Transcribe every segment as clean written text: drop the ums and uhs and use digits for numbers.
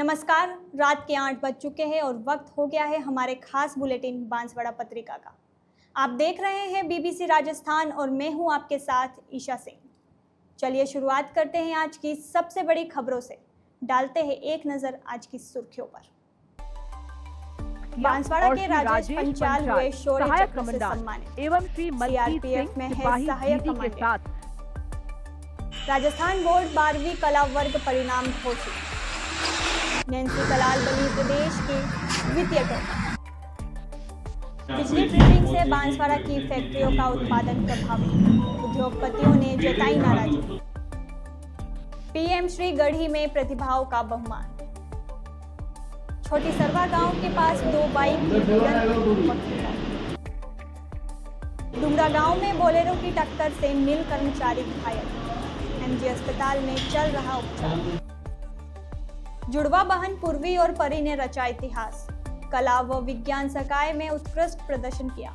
नमस्कार। रात के 8 बज चुके हैं और वक्त हो गया है हमारे खास बुलेटिन बांसवाड़ा पत्रिका का। आप देख रहे हैं बीबीसी राजस्थान और मैं हूं आपके साथ ईशा सिंह। चलिए शुरुआत करते हैं आज की सबसे बड़ी खबरों से। डालते हैं एक नजर आज की सुर्खियों पर। बांसवाड़ा के राजेश पंचाल हुए शौर्य चक्र से सम्मानित एवं श्री सीआरपीएफ में है सहायक कमांडेंट। राजस्थान बोर्ड 12वीं कला वर्ग परिणाम घोषित। नैन्सी कलाल बनी प्रदेश की द्वितीय टॉपर। बिजली ट्रेडिंग से बांसवाड़ा की फैक्ट्रियों का उत्पादन प्रभावित, उद्योगपतियों ने जताई नाराजगी। पीएम श्री गढ़ी में प्रतिभाओं का बहुमान। छोटी सरवा गांव के पास 2 बाइक की डुमरा गांव में बोलेरो की टक्कर से मिल कर्मचारी घायल, एमजी अस्पताल में चल रहा उपचार। जुड़वा बहन पूर्वी और परी ने रचा इतिहास, कला व विज्ञान संकाय में उत्कृष्ट प्रदर्शन किया।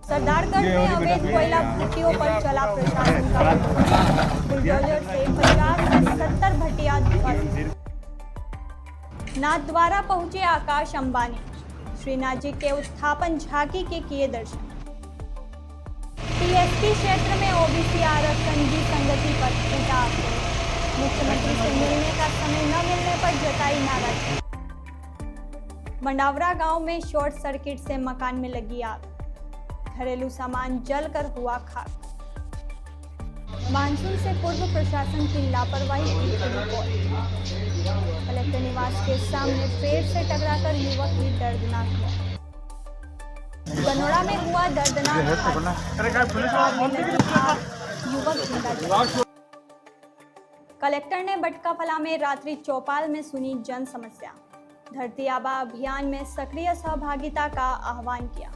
सरदारगढ़ में अवैध कोयला भट्टियों पर चला प्रशासन का बुलडोजर से 50 से 70 भट्टियां ध्वस्त। नाथद्वारा पहुंचे आकाश अंबानी, श्रीनाथ जी के उत्थापन झांकी के किए दर्शन। टीएसपी क्षेत्र में ओबीसी आरक्षण की संगति पर उठा आक्रोश, मुख्यमंत्री से मिलने का समय न मिलने पर जताई नाराजगी। मंडावरा गांव में शॉर्ट सर्किट से मकान में लगी आग, घरेलू सामान जलकर हुआ खाक। मानसून से पूर्व प्रशासन की लापरवाही की रिपोर्ट। कलेक्टर निवास के सामने पेड़ से टकराकर युवक की दर्दनाक मौत। गनोड़ा में हुआ दर्दनाक युवक। कलेक्टर ने बटकाफला में रात्रि चौपाल में सुनी जन समस्या, धरती आबा अभियान में सक्रिय सहभागिता का आह्वान किया।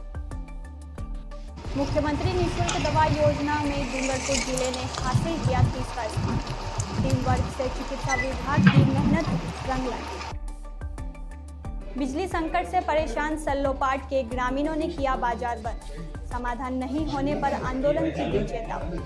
मुख्यमंत्री निःशुल्क दवा योजना में डूंगरपुर जिले ने हासिल किया 30वां स्थान। टीम वर्क से चिकित्सा विभाग की मेहनत रंग लाई। बिजली संकट से परेशान सल्लोपाट के ग्रामीणों ने किया बाजार बंद, समाधान नहीं होने पर आंदोलन की दी चेतावनी।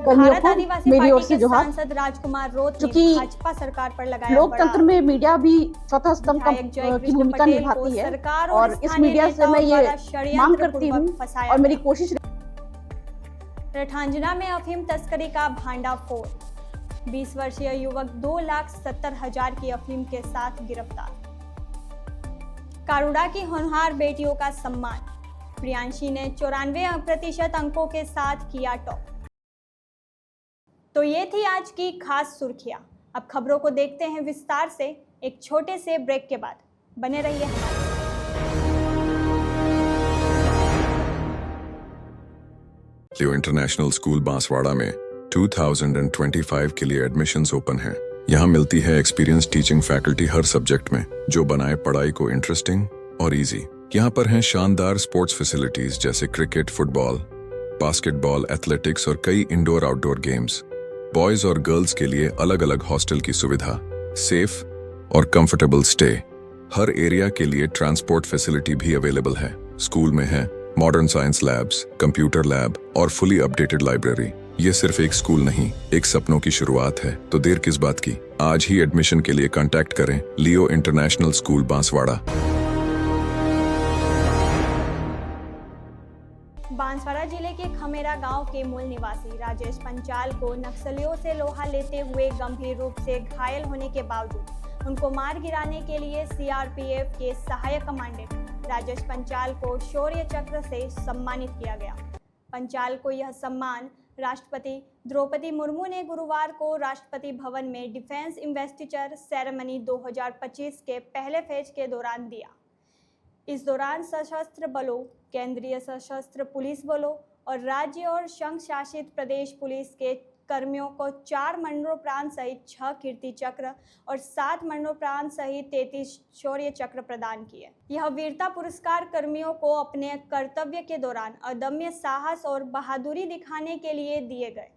भारत आदिवासी पार्टी के सांसद राजकुमार रोत ने भाजपा सरकार पर लगाया लोकतंत्र में मीडिया भी स्वतः स्तंभ की भूमिका निभाती है और इस मीडिया से मैं ये मांग करती हूँ और मेरी कोशिश। रठांजना में अफीम तस्करी का भांडाफोड़, 20 वर्षीय युवक 2,70,000 की अफीम के साथ गिरफ्तार। कारूड़ा की होनहार बेटियों का सम्मान, प्रियांशी ने 94% अंकों के साथ किया टॉप। तो ये थी आज की खास सुर्खियां। अब खबरों को देखते हैं विस्तार से एक छोटे से ब्रेक के बाद। बने रहिए हमारे। लियो इंटरनेशनल स्कूल बांसवाड़ा में 2025 के लिए एडमिशन्स ओपन हैं। यहाँ मिलती है एक्सपीरियंस टीचिंग फैकल्टी हर सब्जेक्ट में, जो बनाए पढ़ाई को इंटरेस्टिंग और इजी। यहाँ पर हैं शानदार स्पोर्ट्स फैसिलिटीज जैसे क्रिकेट, फुटबॉल, बास्केटबॉल, एथलेटिक्स और कई इंडोर आउटडोर गेम्स। बॉयज और गर्ल्स के लिए अलग अलग हॉस्टल की सुविधा, सेफ और कंफर्टेबल स्टे। हर एरिया के लिए ट्रांसपोर्ट फैसिलिटी भी अवेलेबल है। स्कूल में है modern science labs, computer lab और फुली अपडेटेड लाइब्रेरी। ये सिर्फ एक स्कूल नहीं, एक सपनों की शुरुआत है। तो देर किस बात की, आज ही एडमिशन के लिए कांटेक्ट करें लियो इंटरनेशनल स्कूल बांसवाड़ा। बांसवाड़ा जिले के खमेरा गांव के मूल निवासी राजेश पंचाल को नक्सलियों से लोहा लेते हुए गंभीर रूप से घायल होने के बावजूद उनको मार गिराने के लिए सीआरपीएफ के सहायक कमांडेंट राजेश पंचाल को शौर्य चक्र से सम्मानित किया गया। पंचाल को यह सम्मान राष्ट्रपति द्रौपदी मुर्मू ने गुरुवार को राष्ट्रपति भवन में डिफेंस इन्वेस्टिचर सेरेमनी 2025 के पहले फेज के दौरान दिया। इस दौरान सशस्त्र बलों, केंद्रीय सशस्त्र पुलिस बलों और राज्य और संघ शासित प्रदेश पुलिस के कर्मियों को 4 मरणोपरांत सहित 6 कीर्ति चक्र और 7 मरणोपरांत सहित 33 शौर्य चक्र प्रदान किए। यह वीरता पुरस्कार कर्मियों को अपने कर्तव्य के दौरान अदम्य साहस और बहादुरी दिखाने के लिए दिए गए।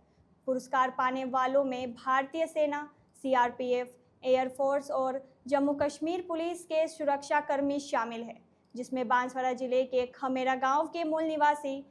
पुरस्कार पाने वालों में भारतीय सेना, सीआरपीएफ, एयरफोर्स और जम्मू कश्मीर पुलिस के सुरक्षा कर्मी शामिल हैं, जिसमें बांसवाड़ा जिले के खमेरा गांव के मूल निवासी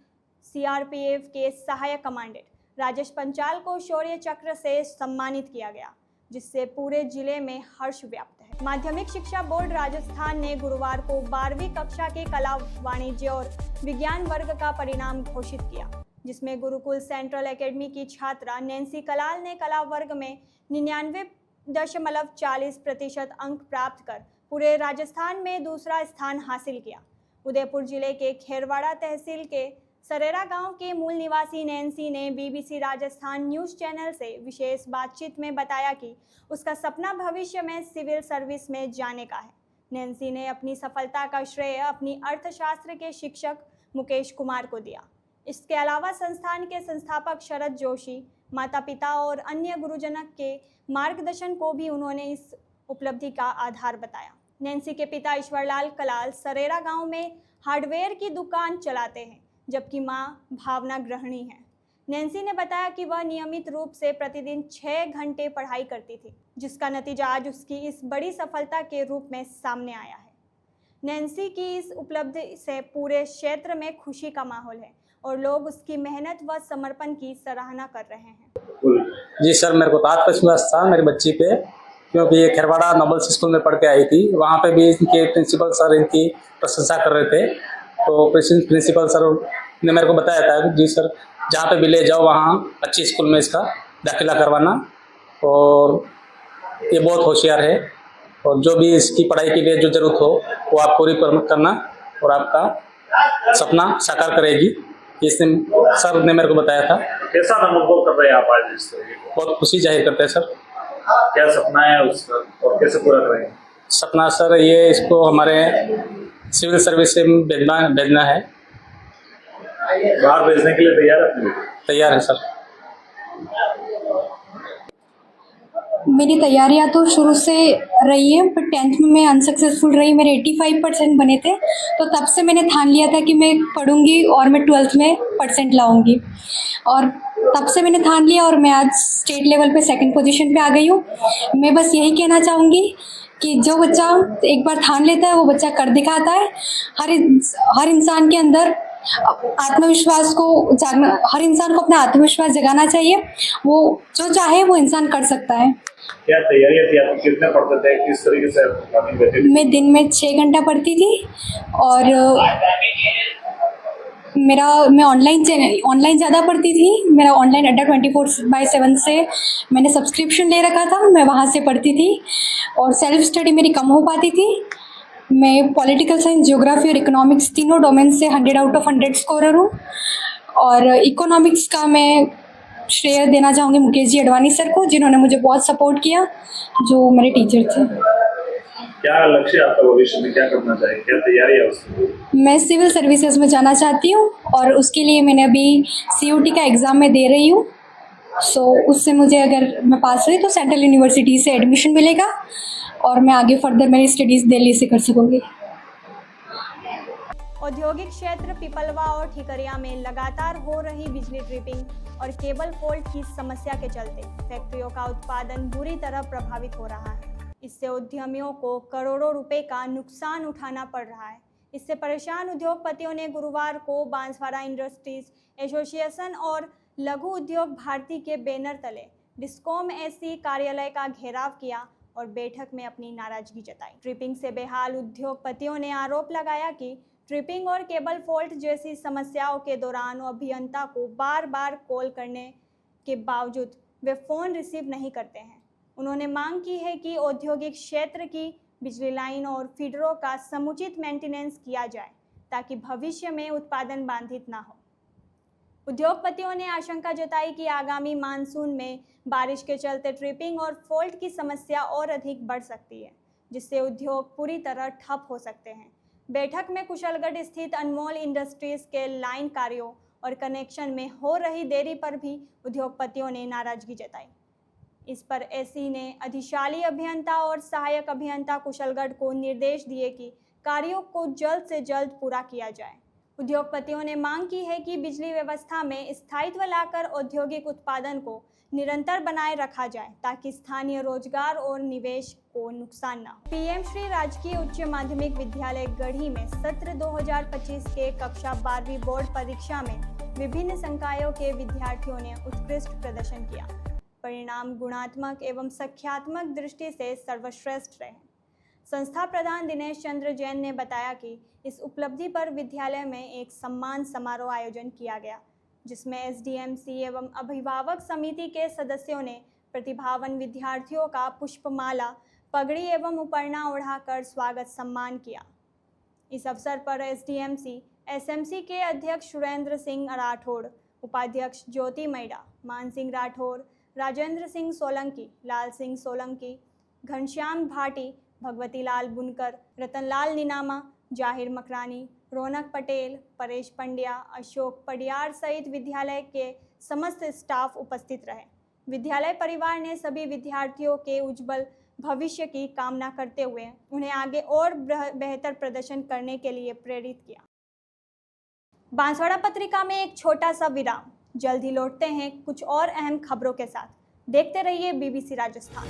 सीआरपीएफ के सहायक कमांडेंट राजेश पंचाल को शौर्य चक्र से सम्मानित किया गया। जिससे पूरे जिले में हर्ष व्याप्त है। माध्यमिक शिक्षा बोर्ड राजस्थान ने गुरुवार को 12वीं कक्षा के कला, वाणिज्य और विज्ञान वर्ग का परिणाम घोषित किया, जिसमें गुरुकुल सेंट्रल एकेडमी की छात्रा नैन्सी कलाल ने कला वर्ग में 99.40% अंक प्राप्त कर पूरे राजस्थान में दूसरा स्थान हासिल किया। उदयपुर जिले के खेरवाड़ा तहसील के सरेरा गांव के मूल निवासी नैन्सी ने बीबीसी राजस्थान न्यूज़ चैनल से विशेष बातचीत में बताया कि उसका सपना भविष्य में सिविल सर्विस में जाने का है। नैन्सी ने अपनी सफलता का श्रेय अपनी अर्थशास्त्र के शिक्षक मुकेश कुमार को दिया। इसके अलावा संस्थान के संस्थापक शरद जोशी, माता पिता और अन्य गुरुजनों के मार्गदर्शन को भी उन्होंने इस उपलब्धि का आधार बताया। नैन्सी के पिता ईश्वरलाल कलाल सरेरा गांव में हार्डवेयर की दुकान चलाते हैं, जबकि मां भावना गृहिणी है। नैन्सी ने बताया कि वह नियमित रूप से प्रतिदिन 6 घंटे पढ़ाई करती थी, जिसका नतीजा आज उसकी इस बड़ी सफलता के रूप में सामने आया है। नैन्सी की इस उपलब्धि से पूरे क्षेत्र में खुशी का माहौल है और लोग उसकी मेहनत व समर्पण की सराहना कर रहे हैं। जी सर, मेरे को तो विश्वास था मेरी बच्ची पे, क्योंकि ये खेरवाड़ा नोबल्स स्कूल में पढ़ के आई थी। वहाँ पे भी इनके प्रिंसिपल सर इनकी प्रशंसा कर रहे थे। तो प्रिंसिपल सर ने मेरे को बताया था कि जी सर, जहाँ पे भी ले जाओ वहाँ अच्छी स्कूल में इसका दाखिला करवाना, और ये बहुत होशियार है और जो भी इसकी पढ़ाई के लिए जो ज़रूरत हो वो आप पूरी करना और आपका सपना साकार करेगी। इसने सर ने मेरे को बताया था। कैसा अनुभव कर रहे हैं आप आज इस तरह? बहुत खुशी जाहिर करते हैं सर। क्या सपना है उसका और कैसे पूरा करेंगे? सपना सर ये इसको हमारे सिविल सर्विस से भेजना है। बाहर भेजने के लिए तैयार है सर। मेरी तैयारियां तो शुरू से रही है, पर 10th में मैं अनसक्सेसफुल रही। मेरे 85% बने थे, तो तब से मैंने ठान लिया था कि मैं पढ़ूंगी और मैं 12th में परसेंट लाऊंगी, और तब से मैंने ठान लिया और मैं आज स्टेट लेवल पे 2nd पोजीशन पे आ गई हूँ। मैं बस यही कहना चाहूँगी कि जो बच्चा एक बार ठान लेता है वो बच्चा कर दिखाता है। हर इंसान के अंदर आत्मविश्वास को जागना, हर इंसान को अपना आत्मविश्वास जगाना चाहिए। वो जो चाहे वो इंसान कर सकता है। क्या तैयारियां थी आपकी? कितने पढ़ते थे? किस तरीके से? मैं दिन में 6 घंटा पढ़ती थी और मैं ऑनलाइन ज़्यादा पढ़ती थी। मेरा ऑनलाइन अड्डा 24/7 से मैंने सब्सक्रिप्शन ले रखा था, मैं वहाँ से पढ़ती थी और सेल्फ स्टडी मेरी कम हो पाती थी। मैं पॉलिटिकल साइंस, ज्योग्राफी और इकोनॉमिक्स तीनों डोमेन से 100 आउट ऑफ 100 स्कोरर हूँ, और इकोनॉमिक्स का मैं श्रेय देना चाहूँगी मुकेश जी अडवाणी सर को, जिन्होंने मुझे बहुत सपोर्ट किया, जो मेरे टीचर थे। क्या लक्ष्य आपका भविष्य में? क्या करना चाहिए? क्या तैयारी है उसकी? मैं सिविल सर्विसेज में जाना चाहती हूँ और उसके लिए मैंने अभी CUT का एग्ज़ाम में दे रही हूँ। उससे मुझे, अगर मैं पास हुई तो सेंट्रल यूनिवर्सिटी से एडमिशन मिलेगा और मैं आगे फर्दर मेरी स्टडीज़ दिल्ली से कर सकूँगी। औद्योगिक क्षेत्र पिपलवा और ठिकरिया में लगातार हो रही बिजली ट्रिपिंग और केबल फॉल्ट की समस्या के चलते फैक्ट्रियों का उत्पादन बुरी तरह प्रभावित हो रहा है। इससे उद्यमियों को करोड़ों रुपए का नुकसान उठाना पड़ रहा है। इससे परेशान उद्योगपतियों ने गुरुवार को बांसवाड़ा इंडस्ट्रीज एसोसिएशन और लघु उद्योग भारती के बैनर तले डिस्कॉम SC कार्यालय का घेराव किया और बैठक में अपनी नाराजगी जताई। ट्रिपिंग से बेहाल उद्योगपतियों ने आरोप लगाया कि ट्रिपिंग और केबल फॉल्ट जैसी समस्याओं के दौरान अभियंता को बार बार कॉल करने के बावजूद वे फ़ोन रिसीव नहीं करते हैं। उन्होंने मांग की है कि औद्योगिक क्षेत्र की बिजली लाइन और फीडरों का समुचित मेंटेनेंस किया जाए ताकि भविष्य में उत्पादन बाधित ना हो। उद्योगपतियों ने आशंका जताई कि आगामी मानसून में बारिश के चलते ट्रिपिंग और फॉल्ट की समस्या और अधिक बढ़ सकती है, जिससे उद्योग पूरी तरह ठप हो सकते हैं। बैठक में कुशलगढ़ स्थित अनमोल इंडस्ट्रीज के लाइन कार्यों और कनेक्शन में हो रही देरी पर भी उद्योगपतियों ने नाराजगी जताई। इस पर SC ने अधिशाली अभियंता और सहायक अभियंता कुशलगढ़ को निर्देश दिए कि कार्यों को जल्द से जल्द पूरा किया जाए। उद्योगपतियों ने मांग की है कि बिजली व्यवस्था में स्थायित्व लाकर औद्योगिक उत्पादन को निरंतर बनाए रखा जाए ताकि स्थानीय रोजगार और निवेश को नुकसान न हो। PM श्री राजकीय उच्च माध्यमिक विद्यालय गढ़ी में सत्र 2025 के कक्षा 12वीं बोर्ड परीक्षा में विभिन्न संकायों के विद्यार्थियों ने उत्कृष्ट प्रदर्शन किया। परिणाम गुणात्मक एवं संख्यात्मक दृष्टि से सर्वश्रेष्ठ रहे। संस्था प्रधान दिनेश चंद्र जैन ने बताया कि इस उपलब्धि पर विद्यालय में एक सम्मान समारोह आयोजन किया गया, जिसमें एसडीएमसी एवं अभिभावक समिति के सदस्यों ने प्रतिभावान विद्यार्थियों का पुष्पमाला, पगड़ी एवं उपरना ओढ़ाकर स्वागत सम्मान किया। इस अवसर पर एसडीएमसी एसएमसी के अध्यक्ष सुरेंद्र सिंह राठौड़, उपाध्यक्ष ज्योति मैडा, मान सिंह राठौड़, राजेंद्र सिंह सोलंकी, लाल सिंह सोलंकी, घनश्याम भाटी, भगवती लाल बुनकर, रतनलाल निनामा, जाहिर मकरानी, रौनक पटेल, परेश पंड्या, अशोक पडियार सहित विद्यालय के समस्त स्टाफ उपस्थित रहे। विद्यालय परिवार ने सभी विद्यार्थियों के उज्जवल भविष्य की कामना करते हुए उन्हें आगे और बेहतर प्रदर्शन करने के लिए प्रेरित किया। बांसवाड़ा पत्रिका में एक छोटा सा विराम, जल्द ही लौटते हैं कुछ और अहम खबरों के साथ। देखते रहिए बीबीसी राजस्थान।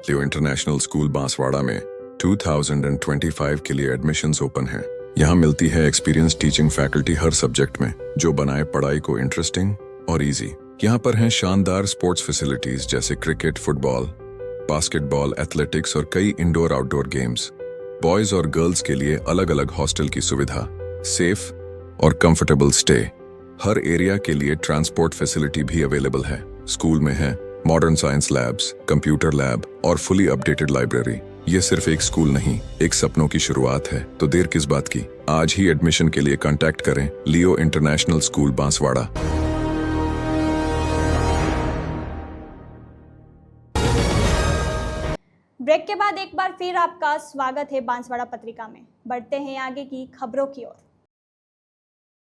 लियो इंटरनेशनल स्कूल बांसवाड़ा में 2025 के लिए एडमिशन्स ओपन हैं। यहाँ मिलती है एक्सपीरियंस टीचिंग फैकल्टी हर सब्जेक्ट में, जो बनाए पढ़ाई को इंटरेस्टिंग और इजी। यहाँ पर हैं शानदार स्पोर्ट्स फैसिलिटीज जैसे क्रिकेट, फुटबॉल, बास्केटबॉल, एथलेटिक्स और कई इंडोर आउटडोर गेम्स। बॉयज और गर्ल्स के लिए अलग अलग हॉस्टल की सुविधा, सेफ और कंफर्टेबल स्टे। हर एरिया के लिए ट्रांसपोर्ट फैसिलिटी भी अवेलेबल है। स्कूल में है modern science labs, computer lab और फुली अपडेटेड लाइब्रेरी। ये सिर्फ एक स्कूल नहीं, एक सपनों की शुरुआत है। तो देर किस बात की, आज ही एडमिशन के लिए कांटेक्ट करें लियो इंटरनेशनल स्कूल बांसवाड़ा। ब्रेक के बाद एक बार फिर आपका स्वागत है बांसवाड़ा पत्रिका में। बढ़ते हैं आगे की खबरों की ओर।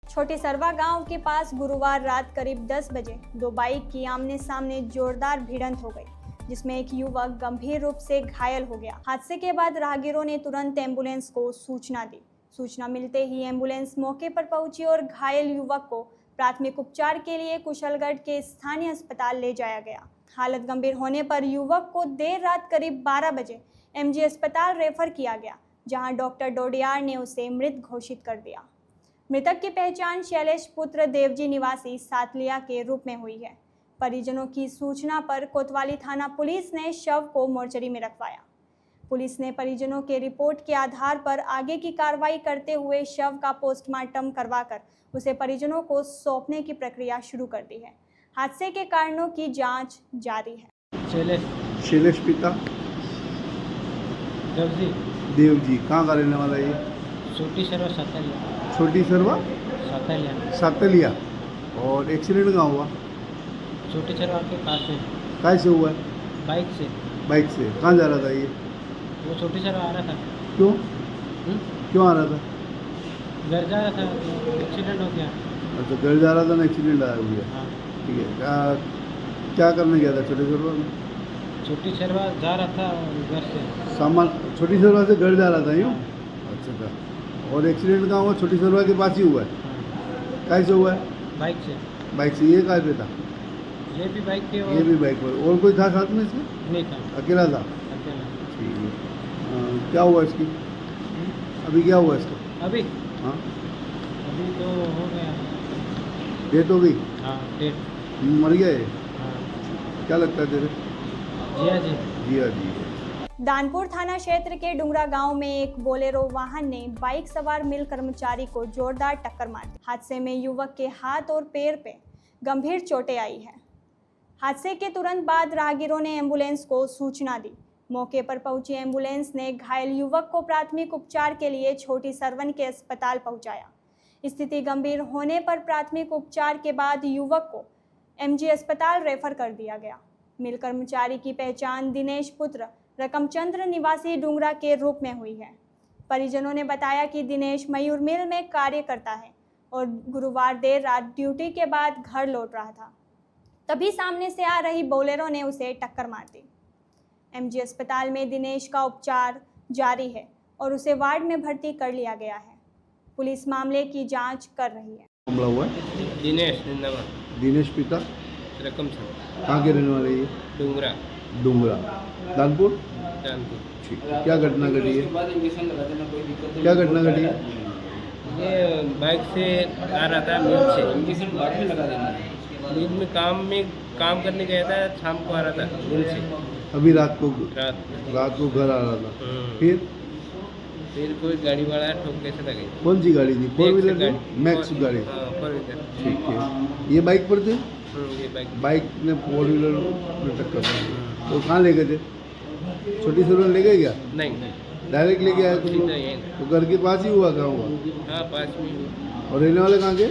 छोटी सरवा गांव के पास गुरुवार रात करीब 10 बजे दो बाइक की आमने सामने जोरदार भिड़ंत हो गई, जिसमें एक युवक गंभीर रूप से घायल हो गया। हादसे के बाद राहगीरों ने तुरंत एम्बुलेंस को सूचना दी। सूचना मिलते ही एम्बुलेंस मौके पर पहुंची और घायल युवक को प्राथमिक उपचार के लिए कुशलगढ़ के स्थानीय अस्पताल ले जाया गया। हालत गंभीर होने पर युवक को देर रात करीब 12 बजे एमजी अस्पताल रेफर किया गया, जहां डॉक्टर डोडियार ने उसे मृत घोषित कर दिया। मृतक की पहचान शैलेश पुत्र देवजी निवासी सातलिया के रूप में हुई है। परिजनों की सूचना पर कोतवाली थाना पुलिस ने शव को मोर्चरी में रखवाया। पुलिस ने परिजनों के रिपोर्ट के आधार पर आगे की कार्रवाई करते हुए शव का पोस्टमार्टम करवाकर उसे परिजनों को सौंपने की प्रक्रिया शुरू कर दी है। हादसे के कारणों की जांच जारी है। शैलेश पिता देवजी कहाँ का रहने वाला है ये? छोटी सरवा सातलिया। छोटी सरवा सातलिया। और एक्सीडेंट कहाँ हुआ? छोटी सरवा के पास में। काय से हुआ है? बाइक से कहाँ जा रहा था ये? वो छोटी सरवा आ रहा था। क्यों क्यों आ रहा था? घर जा रहा था, एक्सीडेंट हो गया। अच्छा, घर जा रहा था ना, एक्सीडेंट आया हुआ? हाँ। ठीक है, क्या करने गया था छोटी सरवा में? छोटी सरवा जा रहा था घर से सामान, छोटी सरवा से घर जा रहा था यूँ? अच्छा था। और एक्सीडेंट कहाँ हुआ? छोटी सरवा के पास ही हुआ है? कैसे हुआ है? बाइक से। ये कहाँ पे था? ये भी बाइक पे। ये भी बाइक पर। और कोई था साथ में इसके? नहीं था, अकेला था। ठीक है। क्या हुआ इसकी? अभी क्या हुआ इसका? अभी हाँ, अभी तो हो गया, डेट हो गई। हाँ डेट, मर गया है। हाँ। क्या लगता है तेरे? जिया जी। जिया जी। दानपुर थाना क्षेत्र के डुंगरा गांव में एक बोलेरो वाहन ने बाइक सवार मिल कर्मचारी को जोरदार टक्कर मार दी। हादसे में युवक के हाथ और पैर पे गंभीर चोटें आई हैं। हादसे के तुरंत बाद राहगीरों ने एम्बुलेंस को सूचना दी। मौके पर पहुंची एम्बुलेंस ने घायल युवक को प्राथमिक उपचार के लिए छोटी सरवन के अस्पताल पहुंचाया। स्थिति गंभीर होने पर प्राथमिक उपचार के बाद युवक को एमजी अस्पताल रेफर कर दिया गया। मिल कर्मचारी की पहचान दिनेश पुत्र रकमचंद्र निवासी डुंगरा के रूप में हुई है। परिजनों ने बताया कि दिनेश मयूर मिल में कार्य करता है और गुरुवार देर रात ड्यूटी के बाद घर लौट रहा था, तभी सामने से आ रही बोलेरो ने उसे टक्कर मार दी। एमजी अस्पताल में दिनेश का उपचार जारी है और उसे वार्ड में भर्ती कर लिया गया है। पुलिस मामले की जांच कर रही है। मामला हुआ है? दिनेश पिता रकमचंद। कहाँ के रहने वाले? ये डुंगरा दानपुर। ठीक है। क्या घटना घटी है? क्या घटना घटी है? ये बाइक से आ रहा था मील से। इंजेक्शन बाद में लगा देना। मील में काम करने गया था, शाम को आ रहा था मील से। अभी रात को घर आ रहा था। फिर कोई गाड़ी वाला ठोक के चला गई। कौन सी गाड़ी थी? 4 व्हीलर थी? मैक्स गाड़ी। हाँ, 4 व्हीलर। ठीक है। ये बाइक पर थे? ये बाइक ने 4 व्हीलर में टक्कर मारी। तो कहाँ ले गए थे? छोटी सरोवर ले गए क्या? नहीं, डायरेक्ट लेके आए तुम? तो घर के पास ही हुआ? कहाँ हुआ? हाँ, पास में। और रहने वाले कहाँ के?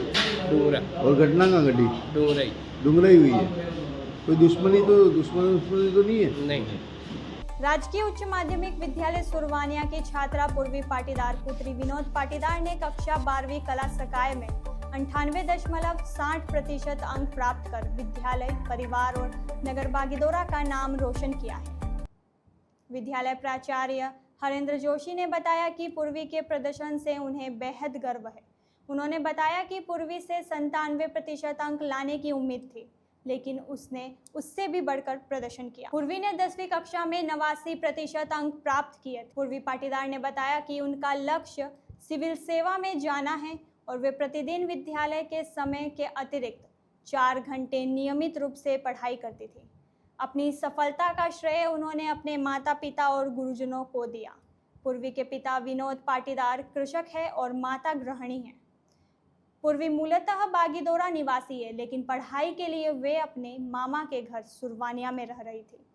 डूंगरा। और घटना कहाँ घटी? डूंगरा ही हुई है। कोई दुश्मनी तो नहीं है? नहीं। राजकीय उच्च माध्यमिक विद्यालय सुरवानिया की छात्रा पूर्वी पाटीदार पुत्री विनोद पाटीदार ने कक्षा 12वीं कला सकाय में 98.60% अंक प्राप्त कर विद्यालय, परिवार और नगर बागीदोरा का नाम रोशन किया है। विद्यालय प्राचार्य हरेंद्र जोशी ने बताया कि पूर्वी के प्रदर्शन से उन्हें बेहद गर्व है। उन्होंने बताया कि पूर्वी से 97% अंक लाने की उम्मीद थी, लेकिन उसने उससे भी बढ़कर प्रदर्शन किया। पूर्वी ने 10वीं कक्षा में 89% अंक प्राप्त किए। पूर्वी पाटीदार ने बताया कि उनका लक्ष्य सिविल सेवा में जाना है और वे प्रतिदिन विद्यालय के समय के अतिरिक्त 4 घंटे नियमित रूप से पढ़ाई करती थी। अपनी सफलता का श्रेय उन्होंने अपने माता पिता और गुरुजनों को दिया। पूर्वी के पिता विनोद पाटीदार कृषक है और माता गृहिणी है। पूर्वी मूलतः बागीदोरा निवासी है, लेकिन पढ़ाई के लिए वे अपने मामा के घर सुरवानिया में रह रही थी।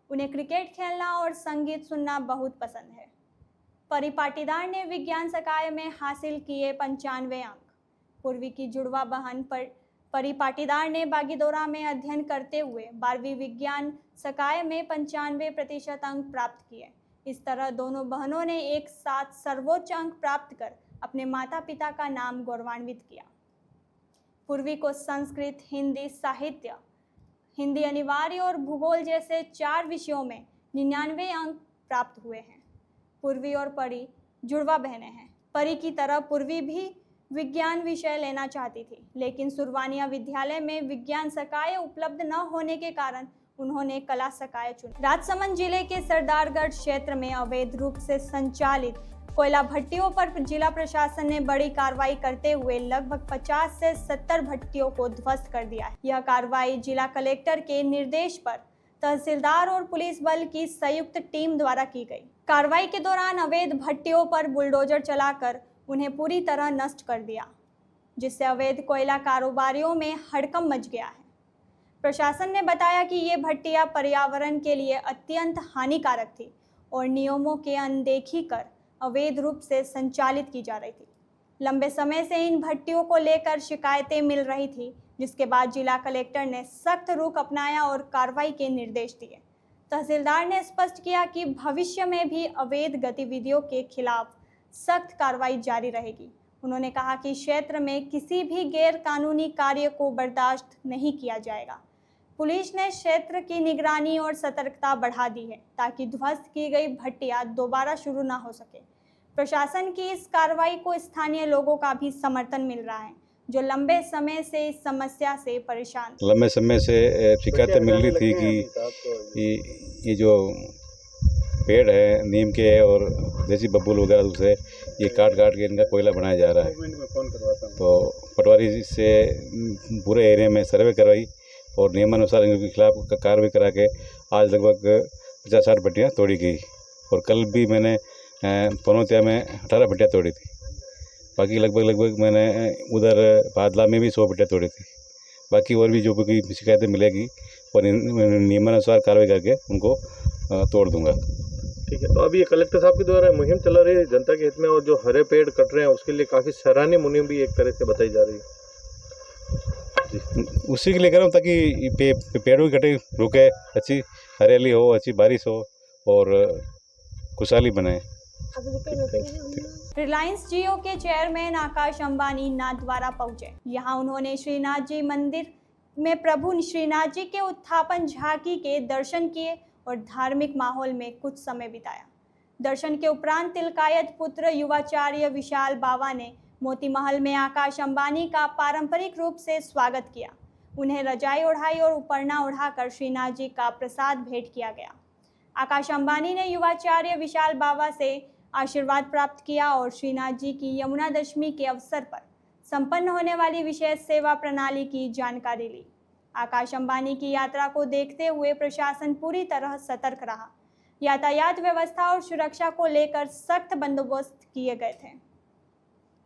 उन्हें क्रिकेट खेलना और संगीत सुनना बहुत पसंद है। परी पाटीदार ने विज्ञान सकाय में हासिल किए 95 अंक। पूर्वी की जुड़वा बहन परी पाटीदार ने बागीदोरा में अध्ययन करते हुए 12वीं विज्ञान सकाय में 95% अंक प्राप्त किए। इस तरह दोनों बहनों ने एक साथ सर्वोच्च अंक प्राप्त कर अपने माता पिता का नाम गौरवान्वित किया। पूर्वी को संस्कृत, हिंदी, साहित्य, हिंदी अनिवार्य और भूगोल जैसे 4 विषयों में 99 अंक प्राप्त हुए हैं। पूर्वी और परी जुड़वा बहनें हैं। परी की तरह पूर्वी भी विज्ञान विषय लेना चाहती थी, लेकिन सुरवानिया विद्यालय में विज्ञान सकाय उपलब्ध न होने के कारण उन्होंने कला सकाय चुनी। राजसमंद जिले के सरदारगढ़ क्षेत्र में अवैध रूप से संचालित कोयला भट्टियों पर जिला प्रशासन ने बड़ी कार्रवाई करते हुए लगभग 50 से 70 भट्टियों को ध्वस्त कर दिया है। यह कार्रवाई जिला कलेक्टर के निर्देश पर तहसीलदार और पुलिस बल की संयुक्त टीम द्वारा की गई। कार्रवाई के दौरान अवैध भट्टियों पर बुलडोजर चलाकर उन्हें पूरी तरह नष्ट कर दिया, जिससे अवैध कोयला कारोबारियों में हड़कंप मच गया है। प्रशासन ने बताया कि ये भट्टियां पर्यावरण के लिए अत्यंत हानिकारक थी और नियमों की अनदेखी कर अवैध रूप से संचालित की जा रही थी। लंबे समय से इन भट्टियों को लेकर शिकायतें मिल रही थी, जिसके बाद जिला कलेक्टर ने सख्त रुख अपनाया और कार्रवाई के निर्देश दिए। तहसीलदार ने स्पष्ट किया कि भविष्य में भी अवैध गतिविधियों के खिलाफ सख्त कार्रवाई जारी रहेगी। उन्होंने कहा कि क्षेत्र में किसी भी गैर कानूनी कार्य को बर्दाश्त नहीं किया जाएगा। पुलिस ने क्षेत्र की निगरानी और सतर्कता बढ़ा दी है ताकि ध्वस्त की गई भट्टियां दोबारा शुरू न हो सके। प्रशासन की इस कार्रवाई को स्थानीय लोगों का भी समर्थन मिल रहा है, जो लंबे समय से इस समस्या से परेशान। लंबे समय से शिकायतें मिल रही थी कि ये जो पेड़ है नीम के और देसी बबूल वगैरह से ये काट के इनका कोयला बनाया जा रहा है। तो पटवारी से पूरे एरिया में सर्वे करवाई और नियमानुसार इनके खिलाफ कार्रवाई करा के आज लगभग 50-60 भट्टियाँ तोड़ी गई। और कल भी मैंने पनौतिया में 18 भट्टियाँ तोड़ी थी। बाकी लगभग मैंने उधर बादला में भी 100 भट्टियाँ तोड़ी थी। बाकी और भी जो भी शिकायतें मिलेगी और नियमानुसार कार्रवाई करके उनको तोड़ दूंगा। ठीक है, तो अभी ये कलेक्टर साहब के द्वारा मुहिम चला रही है जनता के हित में, और जो हरे पेड़ कट रहे हैं उसके लिए काफ़ी सराहनीय मुहिम भी एक तरह से बताई जा रही है। उसी के लिए कर रहा हूँ ताकि पेड़ों की कटाई रुके, अच्छी हरियाली हो, अच्छी बारिश हो और खुशहाली बने। रिलायंस जियो के चेयरमैन आकाश अंबानी नाथद्वारा पहुंचे। यहां उन्होंने श्रीनाथ जी मंदिर में प्रभु श्रीनाथ जी के उत्थापन झांकी के दर्शन किए और धार्मिक माहौल में कुछ समय बिताया। दर्शन के उपरांत तिलकायत पुत्र युवाचार्य विशाल बावा ने मोती महल में आकाश अंबानी का पारंपरिक रूप से स्वागत किया। उन्हें रजाई ओढ़ाई और उपरना ओढ़ाकर श्रीनाथ जी का प्रसाद भेंट किया गया। आकाश अंबानी ने युवाचार्य विशाल बावा से आशीर्वाद प्राप्त किया और श्रीनाथ जी की यमुना दशमी के अवसर पर संपन्न होने वाली विशेष सेवा प्रणाली की जानकारी ली। आकाश अंबानी की यात्रा को देखते हुए प्रशासन पूरी तरह सतर्क रहा। यातायात व्यवस्था और सुरक्षा को लेकर सख्त बंदोबस्त किए गए थे।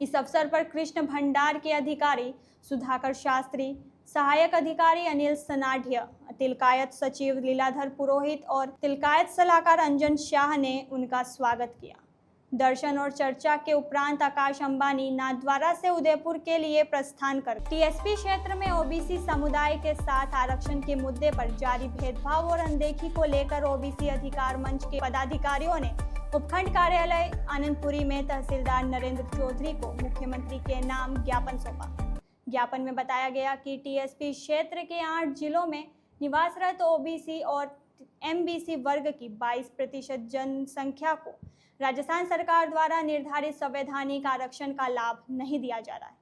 इस अवसर पर कृष्ण भंडार के अधिकारी सुधाकर शास्त्री, सहायक अधिकारी अनिल सनाढ्य, तिलकायत सचिव लीलाधर पुरोहित और तिलकायत सलाहकार अंजन शाह ने उनका स्वागत किया। दर्शन और चर्चा के उपरांत आकाश अंबानी नाथद्वारा से उदयपुर के लिए प्रस्थान कर टीएसपी क्षेत्र में ओबीसी समुदाय के साथ आरक्षण के मुद्दे पर जारी भेदभाव और अनदेखी को लेकर ओबीसी अधिकार मंच के पदाधिकारियों ने उपखंड कार्यालय आनंदपुरी में तहसीलदार नरेंद्र चौधरी को मुख्यमंत्री के नाम ज्ञापन सौंपा। ज्ञापन में बताया गया कि टीएसपी क्षेत्र के 8 जिलों में निवासरत ओबीसी और एमबीसी वर्ग की 22% जनसंख्या को राजस्थान सरकार द्वारा निर्धारित संवैधानिक आरक्षण का लाभ नहीं दिया जा रहा है।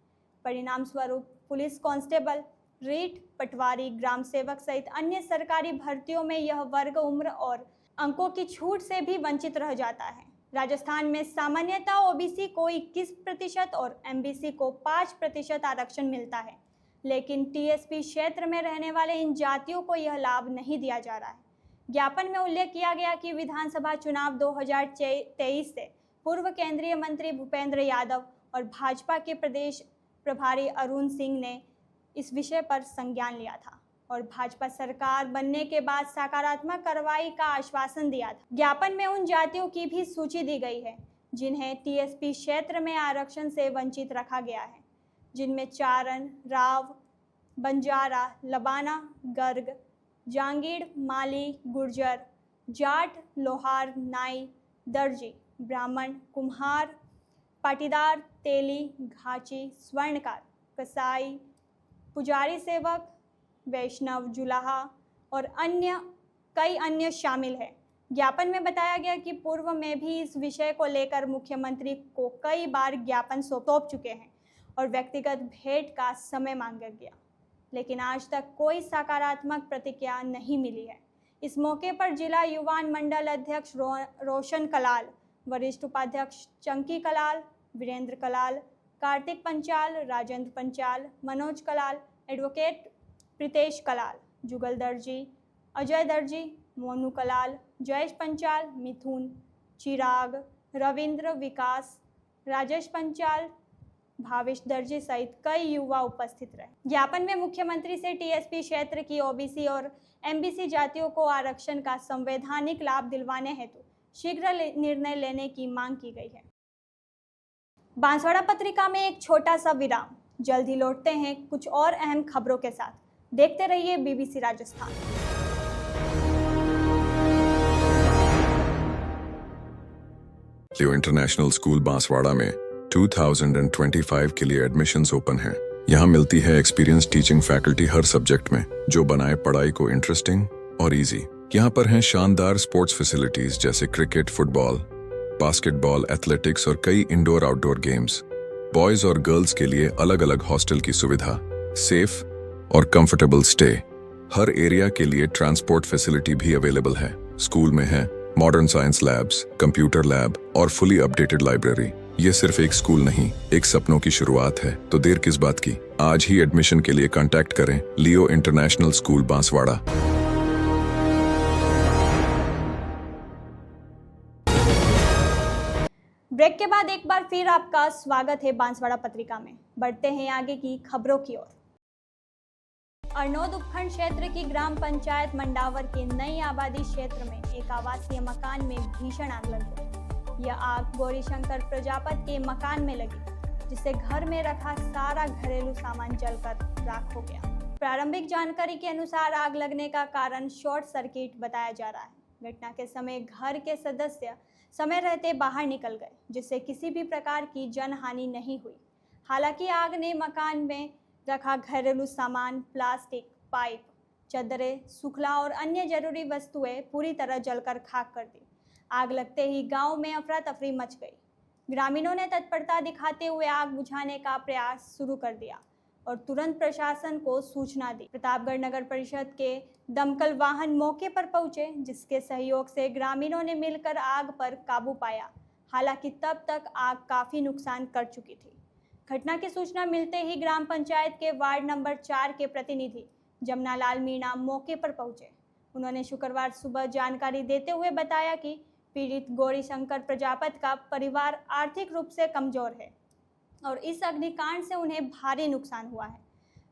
परिणाम स्वरूप पुलिस कांस्टेबल, रीट, पटवारी, ग्राम सेवक सहित अन्य सरकारी भर्तियों में यह वर्ग उम्र और अंकों की छूट से भी वंचित रह जाता है। राजस्थान में सामान्यतः ओबीसी को 21% और एमबीसी को 5% आरक्षण मिलता है, लेकिन टीएसपी क्षेत्र में रहने वाले इन जातियों को यह लाभ नहीं दिया जा रहा है। ज्ञापन में उल्लेख किया गया कि विधानसभा चुनाव 2023 से पूर्व केंद्रीय मंत्री भूपेंद्र यादव और भाजपा के प्रदेश प्रभारी अरुण सिंह ने इस विषय पर संज्ञान लिया था और भाजपा सरकार बनने के बाद सकारात्मक कार्रवाई का आश्वासन दिया था। ज्ञापन में उन जातियों की भी सूची दी गई है जिन्हें टीएसपी क्षेत्र में आरक्षण से वंचित रखा गया है, जिनमें चारण, राव, बंजारा, लबाना, गर्ग, जांगीड़, माली, गुर्जर, जाट, लोहार, नाई, दर्जी, ब्राह्मण, कुम्हार, पाटीदार, तेली, घाची, स्वर्णकार, कसाई, पुजारी सेवक, वैष्णव, जुलाहा और कई अन्य शामिल है। ज्ञापन में बताया गया कि पूर्व में भी इस विषय को लेकर मुख्यमंत्री को कई बार ज्ञापन सौंप चुके हैं और व्यक्तिगत भेंट का समय मांगा गया, लेकिन आज तक कोई सकारात्मक प्रतिक्रिया नहीं मिली है। इस मौके पर जिला युवा मंडल अध्यक्ष रोशन कलाल, वरिष्ठ उपाध्यक्ष चंकी कलाल, वीरेंद्र कलाल, कार्तिक पंचाल, राजेंद्र पंचाल, मनोज कलाल, एडवोकेट प्रीतेश कलाल, जुगल दर्जी, अजय दर्जी, मोनू कलाल, जयेश पंचाल, मिथुन, चिराग, रविंद्र, विकास, राजेश पंचाल, भावेश दर्जी सहित कई युवा उपस्थित रहे। ज्ञापन में मुख्यमंत्री से टीएसपी क्षेत्र की ओबीसी और एमबीसी जातियों को आरक्षण का संवैधानिक लाभ दिलवाने हेतु शीघ्र निर्णय लेने की मांग की गई है। बांसवाड़ा पत्रिका में एक छोटा सा विराम, जल्द ही लौटते हैं कुछ और अहम खबरों के साथ। देखते रहिए बीबीसी राजस्थान। लियो इंटरनेशनल स्कूल बांसवाड़ा में 2025 के लिए एडमिशन्स ओपन हैं। यहाँ मिलती है एक्सपीरियंस टीचिंग फैकल्टी हर सब्जेक्ट में, जो बनाए पढ़ाई को इंटरेस्टिंग और इजी। यहाँ पर हैं शानदार स्पोर्ट्स फैसिलिटीज जैसे क्रिकेट, फुटबॉल, बास्केटबॉल, एथलेटिक्स और कई इंडोर आउटडोर गेम्स। बॉयज और गर्ल्स के लिए अलग अलग हॉस्टल की सुविधा, सेफ और कंफर्टेबल स्टे। हर एरिया के लिए ट्रांसपोर्ट फैसिलिटी भी अवेलेबल है। स्कूल में है modern science labs, computer lab और फुली अपडेटेड लाइब्रेरी। ये सिर्फ एक स्कूल नहीं, एक सपनों की शुरुआत है। तो देर किस बात की, आज ही एडमिशन के लिए कांटेक्ट करें लियो इंटरनेशनल स्कूल बांसवाड़ा। ब्रेक के बाद एक बार फिर आपका स्वागत है बांसवाड़ा पत्रिका में। बढ़ते हैं आगे की खबरों की ओर। अरनोद उपखंड क्षेत्र की ग्राम पंचायत मंडावर के नई आबादी क्षेत्र में एक आवासीय मकान में भीषण आग लग गई। यह आग गौरीशंकर प्रजापति के मकान में लगी, जिससे घर में रखा सारा घरेलू सामान जलकर राख हो गया। प्रारंभिक जानकारी के अनुसार आग लगने का कारण शॉर्ट सर्किट बताया जा रहा है। घटना के समय घर के सदस्य समय रहते बाहर निकल गए, जिससे किसी भी प्रकार की जनहानि नहीं हुई। हालांकि आग ने मकान में रखा घरेलू सामान, प्लास्टिक, पाइप, चादरें, सूखला और अन्य जरूरी वस्तुएं पूरी तरह जलकर खाक कर दी। आग लगते ही गांव में अफरा तफरी मच गई। ग्रामीणों ने तत्परता दिखाते हुए आग बुझाने का प्रयास शुरू कर दिया और तुरंत प्रशासन को सूचना दी। प्रतापगढ़ नगर परिषद के दमकल वाहन मौके पर पहुंचे, जिसके सहयोग से ग्रामीणों ने मिलकर आग पर काबू पाया। हालांकि तब तक आग काफ़ी नुकसान कर चुकी थी। घटना की सूचना मिलते ही ग्राम पंचायत के वार्ड नंबर 4 के प्रतिनिधि जमनालाल मीणा मौके पर पहुंचे। उन्होंने शुक्रवार सुबह जानकारी देते हुए बताया कि पीड़ित गौरी शंकर प्रजापति का परिवार आर्थिक रूप से कमजोर है और इस अग्निकांड से उन्हें भारी नुकसान हुआ है।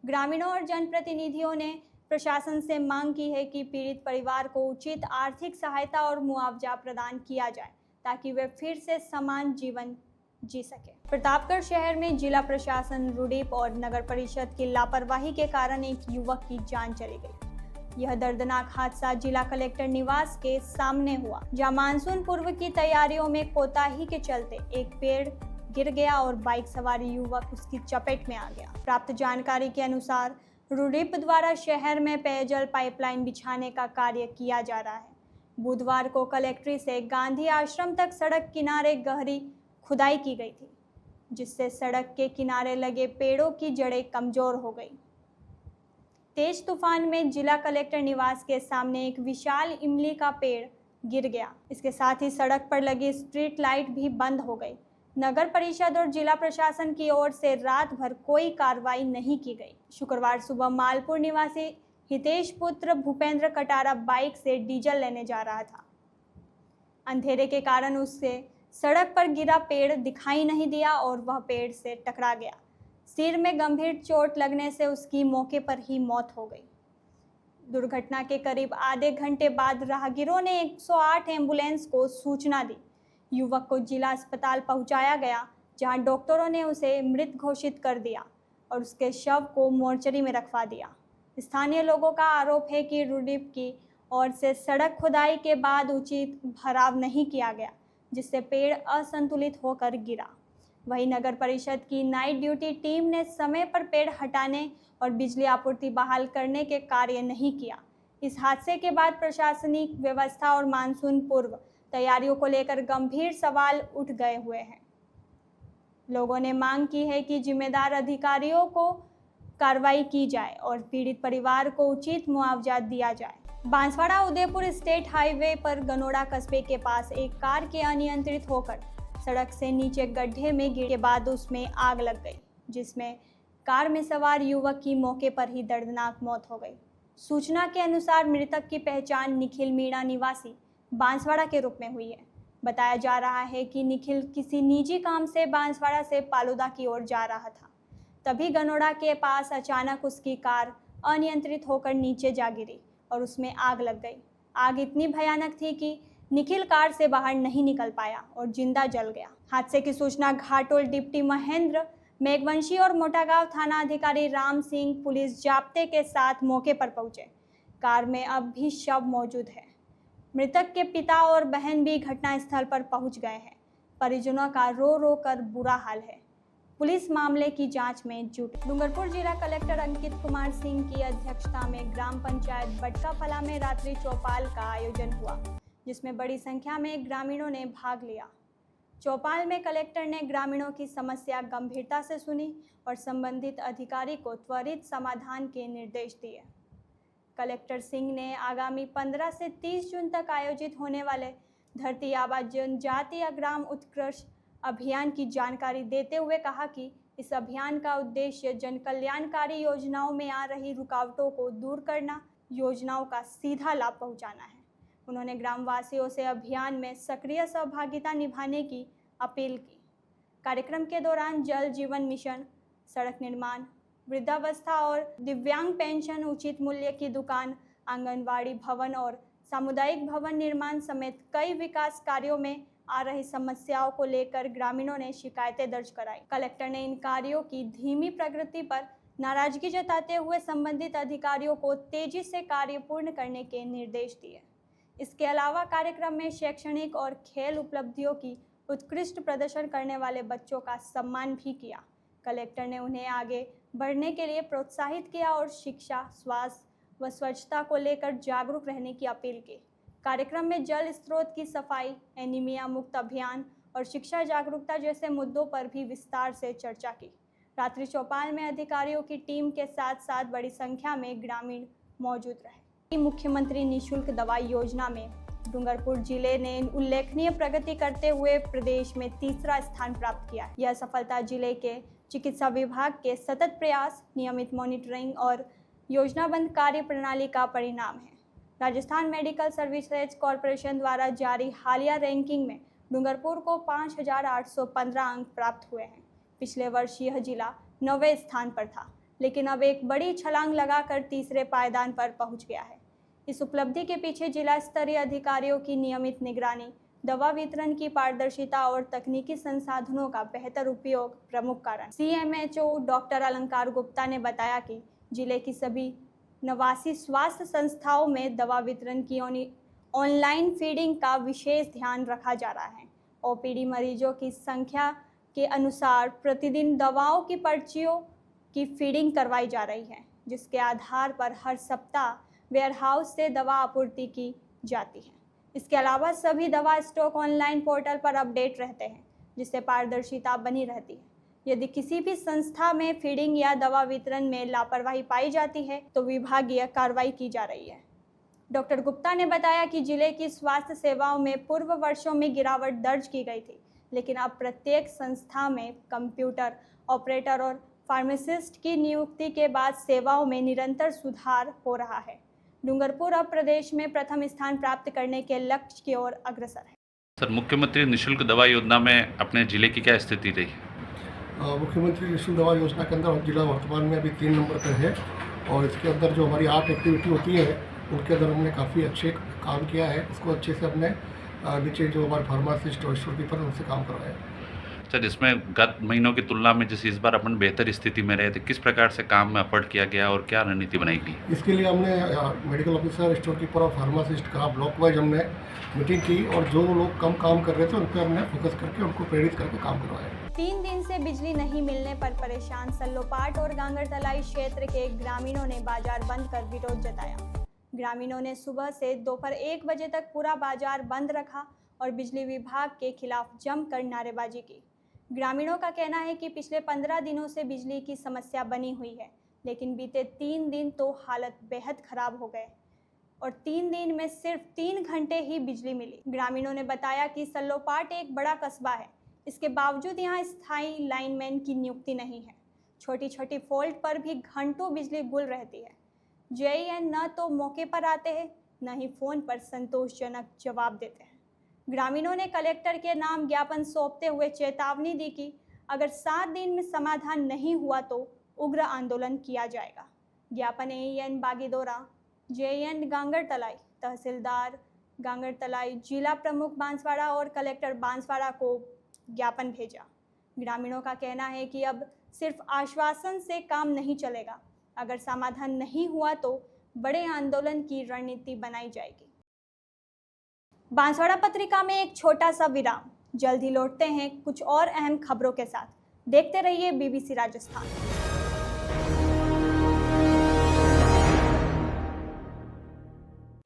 ग्रामीणों और जनप्रतिनिधियों ने प्रशासन से मांग की है कि पीड़ित परिवार को उचित आर्थिक सहायता और मुआवजा प्रदान किया जाए ताकि वे फिर से समान जीवन जी सके। प्रतापगढ़ शहर में जिला प्रशासन, रुडीप और नगर परिषद की लापरवाही के कारण एक युवक की जान चली गई। यह दर्दनाक हादसा जिला कलेक्टर निवास के सामने हुआ, जहां मानसून पूर्व की तैयारियों में कोताही के चलते एक पेड़ गिर गया और बाइक सवार युवक उसकी चपेट में आ गया। प्राप्त जानकारी के अनुसार रुडीप द्वारा शहर में पेयजल पाइपलाइन बिछाने का कार्य किया जा रहा है। बुधवार को कलेक्ट्री से गांधी आश्रम तक सड़क किनारे गहरी खुदाई की गई थी, जिससे सड़क के किनारे लगे पेड़ों की जड़ें कमजोर हो गई। तेज तूफान में जिला कलेक्टर निवास के सामने एक विशाल इमली का पेड़ गिर गया। इसके साथ ही सड़क पर लगी स्ट्रीट लाइट भी बंद हो गई। नगर परिषद और जिला प्रशासन की ओर से रात भर कोई कार्रवाई नहीं की गई। शुक्रवार सुबह मालपुर निवासी हितेश पुत्र भूपेंद्र कटारा बाइक से डीजल लेने जा रहा था। अंधेरे के कारण उससे सड़क पर गिरा पेड़ दिखाई नहीं दिया और वह पेड़ से टकरा गया। सिर में गंभीर चोट लगने से उसकी मौके पर ही मौत हो गई। दुर्घटना के करीब आधे घंटे बाद राहगीरों ने 108 एम्बुलेंस को सूचना दी। युवक को जिला अस्पताल पहुंचाया गया, जहां डॉक्टरों ने उसे मृत घोषित कर दिया और उसके शव को मोर्चरी में रखवा दिया। स्थानीय लोगों का आरोप है कि रुडीप की ओर से सड़क खुदाई के बाद उचित भराव नहीं किया गया, जिससे पेड़ असंतुलित होकर गिरा। वहीं नगर परिषद की नाइट ड्यूटी टीम ने समय पर पेड़ हटाने और बिजली आपूर्ति बहाल करने के कार्य नहीं किया। इस हादसे के बाद प्रशासनिक व्यवस्था और मानसून पूर्व तैयारियों को लेकर गंभीर सवाल उठ गए हुए हैं। लोगों ने मांग की है कि जिम्मेदार अधिकारियों को कार्रवाई की जाए और पीड़ित परिवार को उचित मुआवजा दिया जाए। बांसवाड़ा उदयपुर स्टेट हाईवे पर गनोड़ा कस्बे के पास एक कार के अनियंत्रित होकर सड़क से नीचे गड्ढे में गिरने के बाद उसमें आग लग गई, जिसमें कार में सवार युवक की मौके पर ही दर्दनाक मौत हो गई। सूचना के अनुसार मृतक की पहचान निखिल मीणा निवासी बांसवाड़ा के रूप में हुई है। बताया जा रहा है कि निखिल किसी निजी काम से बांसवाड़ा से पालुदा की ओर जा रहा था। तभी गनोड़ा के पास अचानक उसकी कार अनियंत्रित होकर नीचे जा गिरी और उसमें आग लग गई। आग इतनी भयानक थी कि निखिल कार से बाहर नहीं निकल पाया और जिंदा जल गया। हादसे की सूचना घाटोल डिप्टी महेंद्र मेघवंशी और मोटागांव थाना अधिकारी राम सिंह पुलिस जाब्ते के साथ मौके पर पहुंचे। कार में अब भी शव मौजूद है। मृतक के पिता और बहन भी घटनास्थल पर पहुंच गए हैं। परिजनों का रो रो कर बुरा हाल है। पुलिस मामले की जांच में जुटी। डूंगरपुर जिला कलेक्टर अंकित कुमार सिंह की अध्यक्षता में ग्राम पंचायत बटकाफला में रात्रि चौपाल का आयोजन हुआ, जिसमें बड़ी संख्या में ग्रामीणों ने भाग लिया। चौपाल में कलेक्टर ने ग्रामीणों की समस्या गंभीरता से सुनी और संबंधित अधिकारी को त्वरित समाधान के निर्देश दिए। कलेक्टर सिंह ने आगामी 15 से 30 जून तक आयोजित होने वाले धरती आबा जनजातीय ग्राम उत्कृष्ट अभियान की जानकारी देते हुए कहा कि इस अभियान का उद्देश्य जन कल्याणकारी योजनाओं में आ रही रुकावटों को दूर करना, योजनाओं का सीधा लाभ पहुंचाना है। उन्होंने ग्रामवासियों से अभियान में सक्रिय सहभागिता निभाने की अपील की। कार्यक्रम के दौरान जल जीवन मिशन, सड़क निर्माण, वृद्धावस्था और दिव्यांग पेंशन, उचित मूल्य की दुकान, आंगनवाड़ी भवन और सामुदायिक भवन निर्माण समेत कई विकास कार्यों में आ रही समस्याओं को लेकर ग्रामीणों ने शिकायतें दर्ज कराई। कलेक्टर ने इन कार्यों की धीमी प्रगति पर नाराजगी जताते हुए संबंधित अधिकारियों को तेजी से कार्य पूर्ण करने के निर्देश दिए। इसके अलावा कार्यक्रम में शैक्षणिक और खेल उपलब्धियों की उत्कृष्ट प्रदर्शन करने वाले बच्चों का सम्मान भी किया। कलेक्टर ने उन्हें आगे बढ़ने के लिए प्रोत्साहित किया और शिक्षा, स्वास्थ्य व स्वच्छता को लेकर जागरूक रहने की अपील की। कार्यक्रम में जल स्रोत की सफाई, एनीमिया मुक्त अभियान और शिक्षा जागरूकता जैसे मुद्दों पर भी विस्तार से चर्चा की। रात्रि चौपाल में अधिकारियों की टीम के साथ साथ बड़ी संख्या में ग्रामीण मौजूद रहे। मुख्यमंत्री निःशुल्क दवाई योजना में डूंगरपुर जिले ने उल्लेखनीय प्रगति करते हुए प्रदेश में तीसरा स्थान प्राप्त किया। यह सफलता जिले के चिकित्सा विभाग के सतत प्रयास, नियमित मॉनिटरिंग और योजनाबद्ध कार्य प्रणाली का परिणाम है। राजस्थान मेडिकल सर्विसेज कॉरपोरेशन द्वारा जारी हालिया रैंकिंग में डूंगरपुर को 5,815 अंक प्राप्त हुए हैं। पिछले वर्ष यह जिला 9वें स्थान पर था, लेकिन अब एक बड़ी छलांग लगाकर तीसरे पायदान पर पहुंच गया है। इस उपलब्धि के पीछे जिला स्तरीय अधिकारियों की नियमित निगरानी, दवा वितरण की पारदर्शिता और तकनीकी संसाधनों का बेहतर उपयोग प्रमुख कारण। CMHO डॉक्टर अलंकार गुप्ता ने बताया कि जिले की सभी 89 स्वास्थ्य संस्थाओं में दवा वितरण की ऑनलाइन फीडिंग का विशेष ध्यान रखा जा रहा है। OPD मरीजों की संख्या के अनुसार प्रतिदिन दवाओं की पर्चियों की फीडिंग करवाई जा रही है, जिसके आधार पर हर सप्ताह वेयरहाउस से दवा आपूर्ति की जाती है। इसके अलावा सभी दवा स्टॉक ऑनलाइन पोर्टल पर अपडेट रहते हैं, जिससे पारदर्शिता बनी रहती है। यदि किसी भी संस्था में फीडिंग या दवा वितरण में लापरवाही पाई जाती है तो विभागीय कार्रवाई की जा रही है। डॉक्टर गुप्ता ने बताया कि जिले की स्वास्थ्य सेवाओं में पूर्व वर्षों में गिरावट दर्ज की गई थी, लेकिन अब प्रत्येक संस्था में कंप्यूटर ऑपरेटर और फार्मासिस्ट की नियुक्ति के बाद सेवाओं में निरंतर सुधार हो रहा है। डूंगरपुर अब प्रदेश में प्रथम स्थान प्राप्त करने के लक्ष्य की ओर अग्रसर है। सर, मुख्यमंत्री निःशुल्क दवा योजना में अपने जिले की क्या स्थिति रही? मुख्यमंत्री निःशुल्क दवा योजना के अंदर जिला वर्तमान में अभी 3 नंबर पर है और इसके अंदर जो हमारी 8 एक्टिविटी होती है उनके अंदर हमने काफ़ी अच्छे काम किया है। इसको अच्छे से हमने नीचे जो हमारे फार्मासिस्ट और स्टोर कीपर उनसे काम करवाया। सर, इसमें गत महीनों की तुलना में जैसे इस बार अपन बेहतर स्थिति में रहे थे, किस प्रकार से काम में एफर्ट किया गया और क्या रणनीति बनाई गई? इसके लिए हमने मेडिकल ऑफिसर, स्टोर कीपर और फार्मासिस्ट का ब्लॉक वाइज हमने मीटिंग की और जो लोग कम काम कर रहे थे उन पर हमने फोकस करके उनको प्रेरित करके काम करवाया। 3 दिन से बिजली नहीं मिलने पर परेशान सल्लोपाट और गांगरतलाई क्षेत्र के ग्रामीणों ने बाजार बंद कर विरोध जताया। ग्रामीणों ने सुबह से दोपहर 1 बजे तक पूरा बाजार बंद रखा और बिजली विभाग के खिलाफ जमकर नारेबाजी की। ग्रामीणों का कहना है कि पिछले 15 दिनों से बिजली की समस्या बनी हुई है, लेकिन बीते 3 दिन तो हालत बेहद खराब हो गए और 3 दिन में सिर्फ 3 घंटे ही बिजली मिली। ग्रामीणों ने बताया कि सल्लोपाट एक बड़ा कस्बा है, इसके बावजूद यहाँ स्थायी लाइनमैन की नियुक्ति नहीं है। छोटी छोटी फॉल्ट पर भी घंटों बिजली गुल रहती है। JEN न तो मौके पर आते हैं, न ही फ़ोन पर संतोषजनक जवाब देते हैं। ग्रामीणों ने कलेक्टर के नाम ज्ञापन सौंपते हुए चेतावनी दी कि अगर 7 दिन में समाधान नहीं हुआ तो उग्र आंदोलन किया जाएगा। ज्ञापन AEN बागीदोरा, JEN गांगरतलाई, तहसीलदार गांगरतलाई, जिला प्रमुख बांसवाड़ा और कलेक्टर बांसवाड़ा को ज्ञापन भेजा। ग्रामीणों का कहना है कि अब सिर्फ आश्वासन से काम नहीं चलेगा, अगर समाधान नहीं हुआ तो बड़े आंदोलन की रणनीति बनाई जाएगी। बांसवाड़ा पत्रिका में एक छोटा सा विराम, जल्द ही लौटते हैं कुछ और अहम खबरों के साथ। देखते रहिए BBC राजस्थान।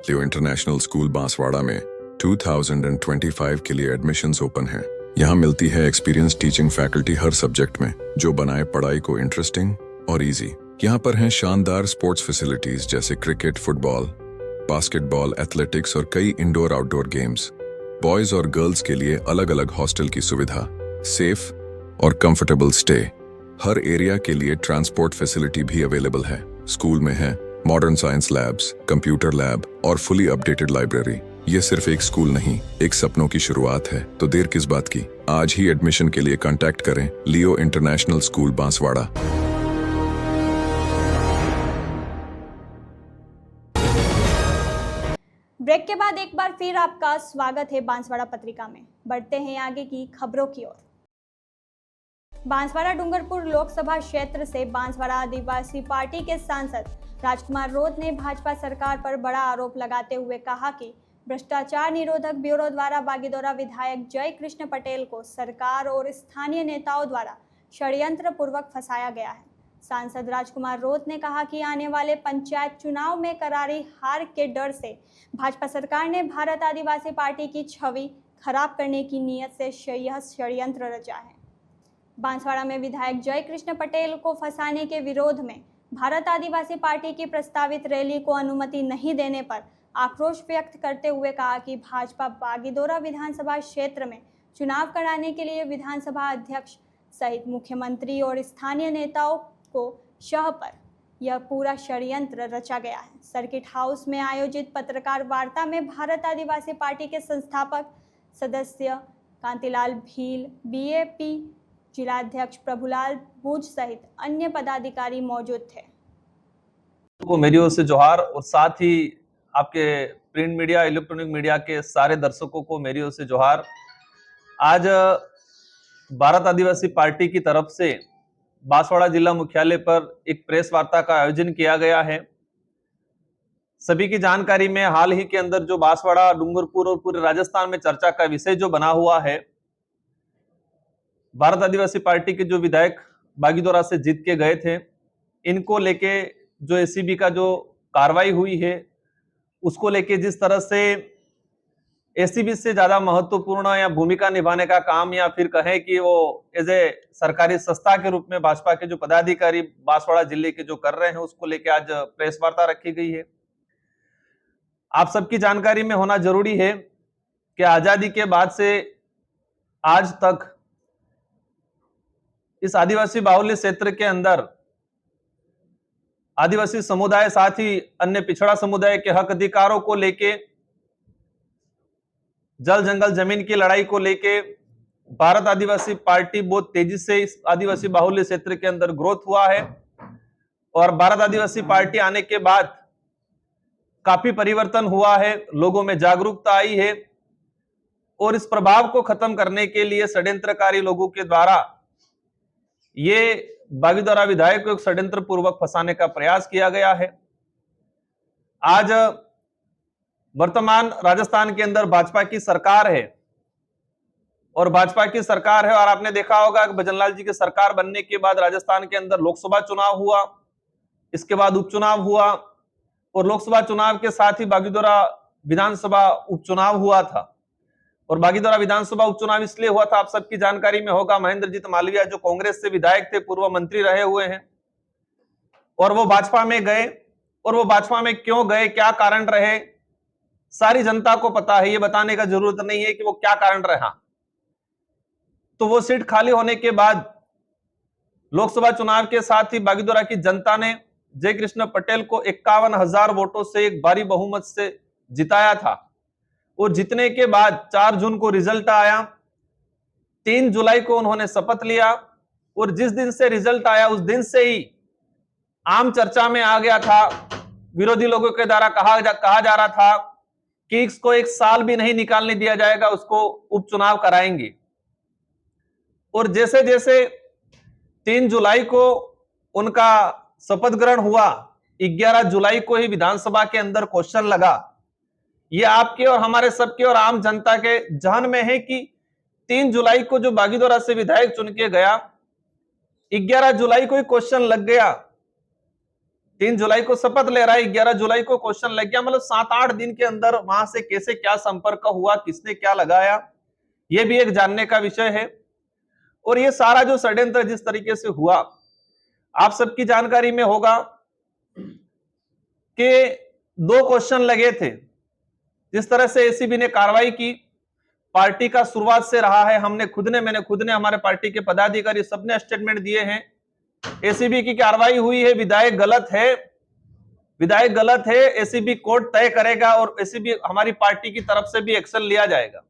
लियो इंटरनेशनल स्कूल बांसवाड़ा में 2025 के लिए एडमिशन्स ओपन हैं। यहाँ मिलती है एक्सपीरियंस टीचिंग फैकल्टी हर सब्जेक्ट में, जो बनाए पढ़ाई को इंटरेस्टिंग और इजी। यहाँ पर हैं शानदार स्पोर्ट्स फैसिलिटीज जैसे क्रिकेट, फुटबॉल, बास्केटबॉल, एथलेटिक्स और कई इंडोर आउटडोर गेम्स। बॉयज और गर्ल्स के लिए अलग अलग हॉस्टल की सुविधा, सेफ और कंफर्टेबल स्टे। हर एरिया के लिए ट्रांसपोर्ट फैसिलिटी भी अवेलेबल है। स्कूल में है modern science labs, computer lab और फुली अपडेटेड लाइब्रेरी। ये सिर्फ एक स्कूल नहीं, एक सपनों की शुरुआत है। तो देर किस बात की, आज ही एडमिशन के लिए कांटेक्ट करें लियो इंटरनेशनल स्कूल बांसवाड़ा। ब्रेक के बाद एक बार फिर आपका स्वागत है बांसवाड़ा पत्रिका में। बढ़ते हैं आगे की खबरों की ओर। बांसवाड़ा डूंगरपुर लोकसभा क्षेत्र से बांसवाड़ा आदिवासी पार्टी के सांसद राजकुमार रोत ने भाजपा सरकार पर बड़ा आरोप लगाते हुए कहा कि भ्रष्टाचार निरोधक ब्यूरो द्वारा बागीदोरा विधायक जय कृष्ण पटेल को सरकार और स्थानीय नेताओं द्वारा षड्यंत्र पूर्वक फंसाया गया है। सांसद राजकुमार रोत ने कहा कि आने वाले पंचायत चुनाव में करारी हार के डर से भाजपा सरकार ने भारत आदिवासी पार्टी की छवि खराब करने की नीयत से यह षड्यंत्र रचा है। बांसवाड़ा में विधायक जय कृष्ण पटेल को फंसाने के विरोध में भारत आदिवासी पार्टी की प्रस्तावित रैली को अनुमति नहीं देने पर आक्रोश व्यक्त करते हुए कहा कि भाजपा बागीदोरा विधानसभा क्षेत्र में चुनाव कराने के लिए विधानसभा अध्यक्ष सहित मुख्यमंत्री और स्थानीय नेताओं को शह पर यह पूरा षड्यंत्र रचा गया है। सर्किट हाउस में आयोजित पत्रकार वार्ता में भारत आदिवासी पार्टी के संस्थापक सदस्य कांतिलाल भील, बीएपी जिलाध्यक्ष प्रभुलाल बूझ सहित अन्य पदाधिकारी मौजूद थे। को मेरी ओर से जोहार और साथ ही आपके प्रिंट मीडिया, इलेक्ट्रॉनिक मीडिया के सारे दर्शकों को मेरी ओर से जोहार। आज भारत आदिवासी पार्टी की तरफ से बांसवाड़ा जिला मुख्यालय पर एक प्रेस वार्ता का आयोजन किया गया है। सभी की जानकारी में हाल ही के अंदर जो बांसवाड़ा, डूंगरपुर और पूरे राजस्थान में चर्चा का विषय जो बना हुआ है, भारत आदिवासी पार्टी के जो विधायक बागीदोरा से जीत के गए थे, इनको लेके जो एसीबी का जो कार्रवाई हुई है उसको लेके जिस तरह से एसीबी से ज्यादा महत्वपूर्ण या भूमिका निभाने का काम या फिर कहें कि वो एज ए सरकारी संस्था के रूप में भाजपा के जो पदाधिकारी बांसवाड़ा जिले के जो कर रहे हैं, उसको लेके आज प्रेस वार्ता रखी गई है। आप सबकी जानकारी में होना जरूरी है कि आजादी के बाद से आज तक इस आदिवासी बाहुल्य क्षेत्र के अंदर आदिवासी समुदाय साथ ही अन्य पिछड़ा समुदाय के हक अधिकारों को लेके, जल जंगल जमीन की लड़ाई को लेके भारत आदिवासी पार्टी बहुत तेजी से इस आदिवासी बाहुल्य क्षेत्र के अंदर ग्रोथ हुआ है। और भारत आदिवासी पार्टी आने के बाद काफी परिवर्तन हुआ है, लोगों में जागरूकता आई है और इस प्रभाव को खत्म करने के लिए षड्यंत्रकारी लोगों के द्वारा ये बागीदोरा विधायक को षड्यंत्र पूर्वक फंसाने का प्रयास किया गया है। आज वर्तमान राजस्थान के अंदर भाजपा की सरकार है और आपने देखा होगा कि भजनलाल जी की सरकार बनने के बाद राजस्थान के अंदर लोकसभा चुनाव हुआ, इसके बाद उपचुनाव हुआ और लोकसभा चुनाव के साथ ही बागीदोरा विधानसभा उपचुनाव हुआ था। और बागीदोरा विधानसभा उपचुनाव इसलिए हुआ था, आप सबकी जानकारी में होगा, महेंद्रजीत मालवीय जो कांग्रेस से विधायक थे, पूर्व मंत्री रहे हुए हैं, और वो भाजपा में गए। और वो भाजपा में क्यों गए, क्या कारण रहे, सारी जनता को पता है, ये बताने का जरूरत नहीं है कि वो क्या कारण रहा। तो वो सीट खाली होने के बाद लोकसभा चुनाव के साथ ही बागीदोरा की जनता ने जय कृष्ण पटेल को 51,000 वोटों से एक भारी बहुमत से जिताया था। और जीतने के बाद 4 जून को रिजल्ट आया, 3 जुलाई को उन्होंने शपथ लिया और जिस दिन से रिजल्ट आया उस दिन से ही आम चर्चा में आ गया था, विरोधी लोगों के द्वारा कहा जा रहा था कि इसको 1 साल भी नहीं निकालने दिया जाएगा, उसको उपचुनाव कराएंगे। और जैसे जैसे 3 जुलाई को उनका शपथ ग्रहण हुआ, 11 जुलाई को ही विधानसभा के अंदर क्वेश्चन लगा। ये आपके और हमारे सबके और आम जनता के जहन में है कि 3 जुलाई को जो बागीदोरा से विधायक चुन के गया, 11 जुलाई को ही क्वेश्चन लग गया। 3 जुलाई को शपथ ले रहा है, 11 जुलाई को क्वेश्चन लग गया। मतलब 7-8 दिन के अंदर वहां से कैसे क्या संपर्क हुआ, किसने क्या लगाया, यह भी एक जानने का विषय है। और ये सारा जो षड्यंत्र जिस तरीके से हुआ, आप सबकी जानकारी में होगा कि 2 क्वेश्चन लगे थे। जिस तरह से एसीबी ने कार्रवाई की, पार्टी का शुरुआत से रहा है, मैंने खुद ने हमारे पार्टी के पदाधिकारी सबने स्टेटमेंट दिए हैं। एसीबी की कार्रवाई हुई है, विधायक गलत है, एसीबी कोर्ट तय करेगा और एसीबी हमारी पार्टी की तरफ से भी एक्शन लिया जाएगा।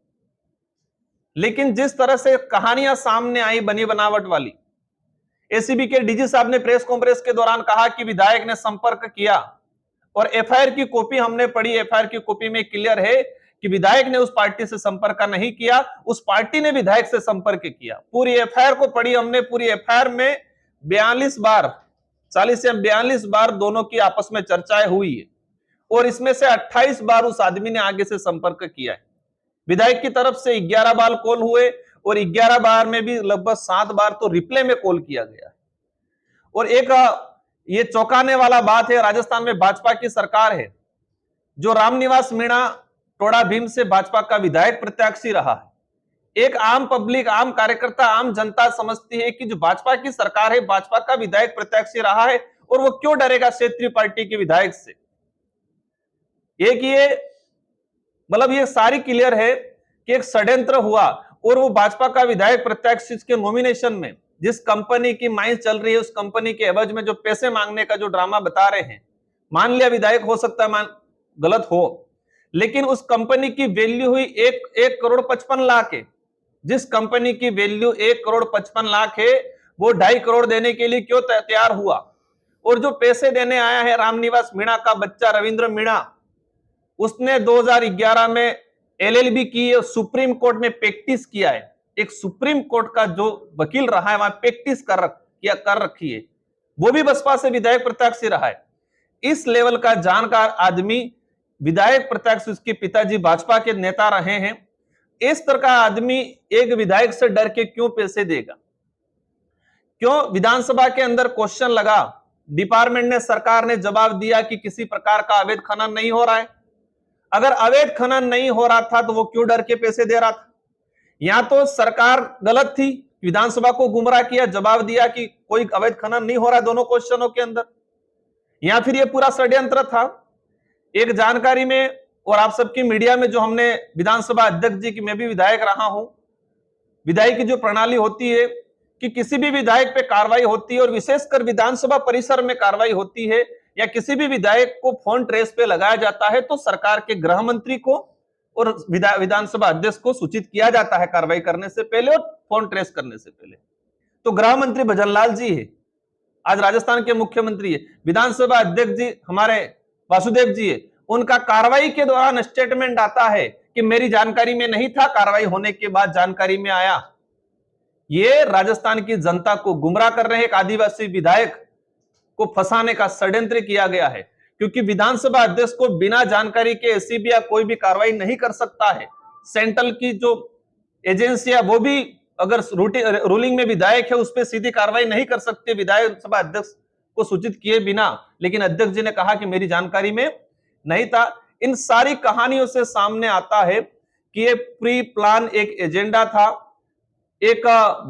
लेकिन जिस तरह से कहानियां सामने आई बनी बनावट वाली, एसीबी के डीजी साहब ने प्रेस कॉन्फ्रेंस के दौरान कहा कि विधायक ने संपर्क किया और एफआईआर की कॉपी हमने पढ़ी, एफआईआर की कॉपी में क्लियर है कि विधायक ने उस पार्टी से संपर्क नहीं किया, उस पार्टी ने विधायक से संपर्क किया। पूरी एफआईआर को पढ़ी हमने, पूरी एफआईआर में 42 बार 40 या 42 बार दोनों की आपस में चर्चाएं हुई है और इसमें से 28 बार उस आदमी ने आगे से संपर्क किया है। विधायक की तरफ से 11 बार कॉल हुए और 11 बार में भी लगभग 7 बार तो रिप्ले में कॉल किया गया। और एक ये चौंकाने वाला बात है, राजस्थान में भाजपा की सरकार है, जो रामनिवास मीणा टोडा भीम से भाजपा का विधायक प्रत्याशी रहा है। एक आम पब्लिक, आम कार्यकर्ता, आम जनता समझती है कि जो भाजपा की सरकार है, भाजपा का विधायक प्रत्याशी रहा है और वो क्यों डरेगा क्षेत्रीय पार्टी के विधायक से। एक ये मतलब ये सारी क्लियर है कि एक षड्यंत्र हुआ और वो भाजपा का विधायक प्रत्याशी के नॉमिनेशन में जिस कंपनी की माइंस चल रही है उस कंपनी के एवज में जो पैसे मांगने का जो ड्रामा बता रहे हैं, मान लिया विधायक हो सकता है गलत हो, लेकिन उस कंपनी की वैल्यू हुई 1,55,00,000 है। जिस कंपनी की वैल्यू 1,55,00,000 है वो 2.5 करोड़ देने के लिए क्यों तैयार हुआ? और जो पैसे देने आया है रामनिवास मीणा का बच्चा रविंद्र मीणा, उसने 2011 में LLB की है, सुप्रीम कोर्ट में प्रैक्टिस किया है। एक सुप्रीम कोर्ट का जो वकील रहा है वहां प्रैक्टिस कर रखी है, वो भी बसपा से विधायक प्रत्याशी रहा है। इस लेवल का जानकार आदमी विधायक प्रत्याशी, उसके पिताजी भाजपा के नेता रहे हैं। इस तरह का आदमी एक विधायक से डर के क्यों पैसे देगा? क्यों? विधानसभा के अंदर क्वेश्चन लगा, डिपार्टमेंट ने, सरकार ने जवाब दिया कि किसी प्रकार का अवैध खनन नहीं हो रहा है। अगर अवैध खनन नहीं हो रहा था तो वो क्यों डर के पैसे दे रहा था? या तो सरकार गलत थी, विधानसभा को गुमराह किया, जवाब दिया कि कोई अवैध खनन नहीं हो रहा है दोनों क्वेश्चनों के अंदर, या फिर ये पूरा षड्यंत्र था। एक जानकारी में और आप सबकी मीडिया में जो हमने विधानसभा अध्यक्ष जी की, मैं भी विधायक रहा हूं, विधायक की जो प्रणाली होती है कि किसी भी विधायक पे कार्रवाई होती है और विशेषकर विधानसभा परिसर में कार्रवाई होती है या किसी भी विधायक को फोन ट्रेस पे लगाया जाता है तो सरकार के गृह मंत्री को और विधानसभा अध्यक्ष को सूचित किया जाता है कार्रवाई करने से पहले और फोन ट्रेस करने से पहले। तो गृह मंत्री भजनलाल जी है, आज राजस्थान के मुख्यमंत्री है, विधानसभा अध्यक्ष जी हमारे वासुदेव जी है, उनका कार्रवाई के दौरान स्टेटमेंट आता है कि मेरी जानकारी में नहीं था, कार्रवाई होने के बाद जानकारी में आया। ये राजस्थान की जनता को गुमराह कर रहे हैं। एक आदिवासी विधायक को फंसाने का षड्यंत्र किया गया है, क्योंकि विधानसभा अध्यक्ष को बिना जानकारी के एसीबी या कोई भी कार्रवाई नहीं कर सकता है। सेंट्रल की जो एजेंसी है वो भी अगर रूलिंग में विधायक है उस पर सीधी कार्रवाई नहीं कर सकते विधानसभा अध्यक्ष को सूचित किए बिना, लेकिन अध्यक्ष जी ने कहा कि मेरी जानकारी में नहीं था। इन सारी कहानियों से सामने आता है कि ये प्री प्लान एक एजेंडा था। एक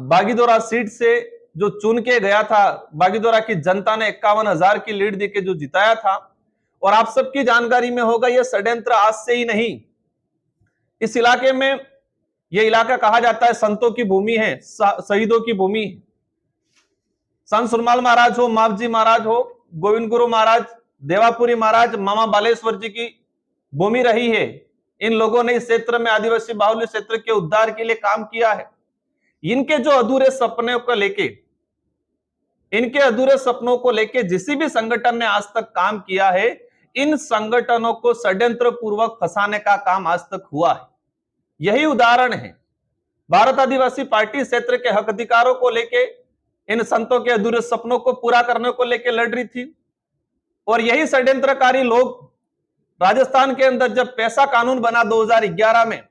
बागीदोरा सीट से जो चुन के गया था, बागीदोरा की जनता ने 51,000 की लीड देके जो जिताया था, और आप सबकी जानकारी में होगा यह षड्यंत्र आज से ही नहीं। इस इलाके में यह इलाका कहा जाता है संतों की भूमि है, शहीदों की भूमि है। संत सुरमाल महाराज हो, मावजी महाराज हो, गोविंद गुरु महाराज, देवापुरी महाराज, मामा बालेश्वर जी की भूमि रही है। इन लोगों ने इस क्षेत्र में, आदिवासी बाहुल्य क्षेत्र के उद्धार के लिए काम किया है। इनके जो अधूरे सपनों को लेके जिस भी संगठन ने आज तक काम किया है, इन संगठनों को षड्यंत्र पूर्वक फंसाने का काम आज तक हुआ है। यही उदाहरण है। भारत आदिवासी पार्टी क्षेत्र के हक अधिकारों को लेके, इन संतों के अधूरे सपनों को पूरा करने को लेके लड़ रही थी, और यही षड्यंत्रकारी लोग राजस्थान के अंदर जब पैसा कानून बना 2011 में,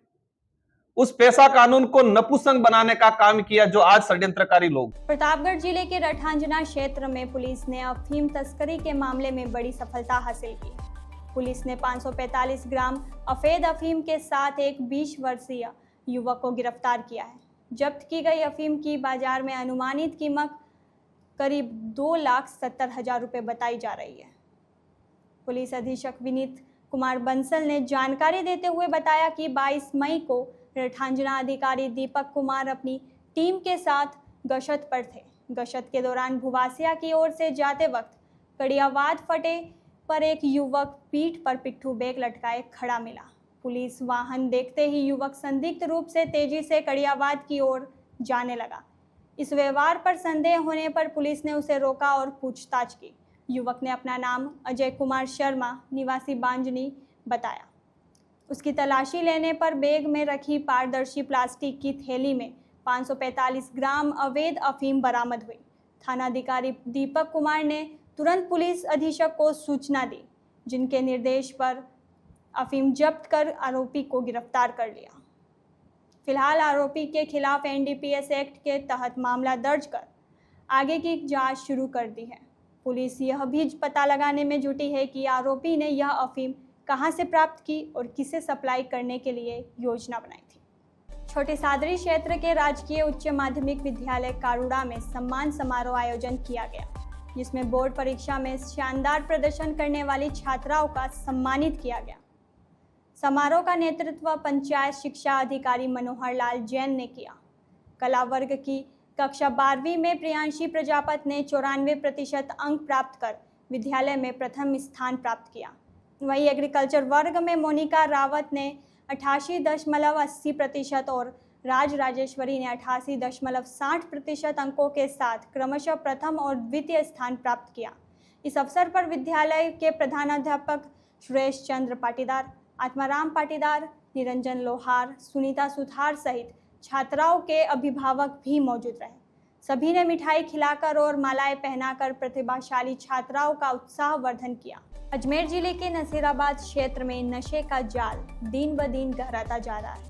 उस पैसा कानून को नपुंसक बनाने का काम किया जो आज षड्यंत्रकारी लोग। प्रतापगढ़ जिले के रठांजना क्षेत्र में पुलिस ने अफीम तस्करी के मामले में बड़ी सफलता हासिल की। पुलिस ने 545 ग्राम अवैध अफीम के साथ एक 20 वर्षीय युवक को गिरफ्तार किया है। जब्त की गई अफीम की बाजार में अनुमानित कीमत करीब 2,70,000 रुपये बताई जा रही है। पुलिस अधीक्षक विनीत कुमार बंसल ने जानकारी देते हुए बताया कि 22 मई को रठांजना अधिकारी दीपक कुमार अपनी टीम के साथ गश्त पर थे। गश्त के दौरान भुवासिया की ओर से जाते वक्त कड़ियावाद फटे पर एक युवक पीठ पर पिट्ठू बैग लटकाए खड़ा मिला। पुलिस वाहन देखते ही युवक संदिग्ध रूप से तेजी से कड़ियावाद की ओर जाने लगा। इस व्यवहार पर संदेह होने पर पुलिस ने उसे रोका और पूछताछ की। युवक ने अपना नाम अजय कुमार शर्मा निवासी बांजनी बताया। उसकी तलाशी लेने पर बैग में रखी पारदर्शी प्लास्टिक की थैली में 545 ग्राम अवैध अफीम बरामद हुई। थानाधिकारी दीपक कुमार ने तुरंत पुलिस अधीक्षक को सूचना दी, जिनके निर्देश पर अफीम जब्त कर आरोपी को गिरफ्तार कर लिया। फिलहाल आरोपी के खिलाफ NDPS एक्ट के तहत मामला दर्ज कर आगे की जांच शुरू कर दी है। पुलिस यह भी पता लगाने में जुटी है कि आरोपी ने यह अफीम कहां से प्राप्त की और किसे सप्लाई करने के लिए योजना बनाई थी। छोटे सादरी क्षेत्र के राजकीय उच्च माध्यमिक विद्यालय कारूड़ा में सम्मान समारोह आयोजन किया गया, जिसमें बोर्ड परीक्षा में शानदार प्रदर्शन करने वाली छात्राओं का सम्मानित किया गया। समारोह का नेतृत्व पंचायत शिक्षा अधिकारी मनोहर लाल जैन ने किया। कला वर्ग की कक्षा 12वीं में प्रियांशी प्रजापत ने 94% अंक प्राप्त कर विद्यालय में प्रथम स्थान प्राप्त किया। वहीं एग्रीकल्चर वर्ग में मोनिका रावत ने 88.80% और राज राजेश्वरी ने 88.60% अंकों के साथ क्रमशः प्रथम और द्वितीय स्थान प्राप्त किया। इस अवसर पर विद्यालय के प्रधानाध्यापक सुरेश चंद्र पाटीदार, आत्माराम पाटीदार, निरंजन लोहार, सुनीता सुथार सहित छात्राओं के अभिभावक भी मौजूद रहे। सभी ने मिठाई खिलाकर और मालाएं पहनाकर प्रतिभाशाली छात्राओं का उत्साहवर्धन किया। अजमेर जिले के नसीराबाद क्षेत्र में नशे का जाल दिन ब दिन गहराता जा रहा है।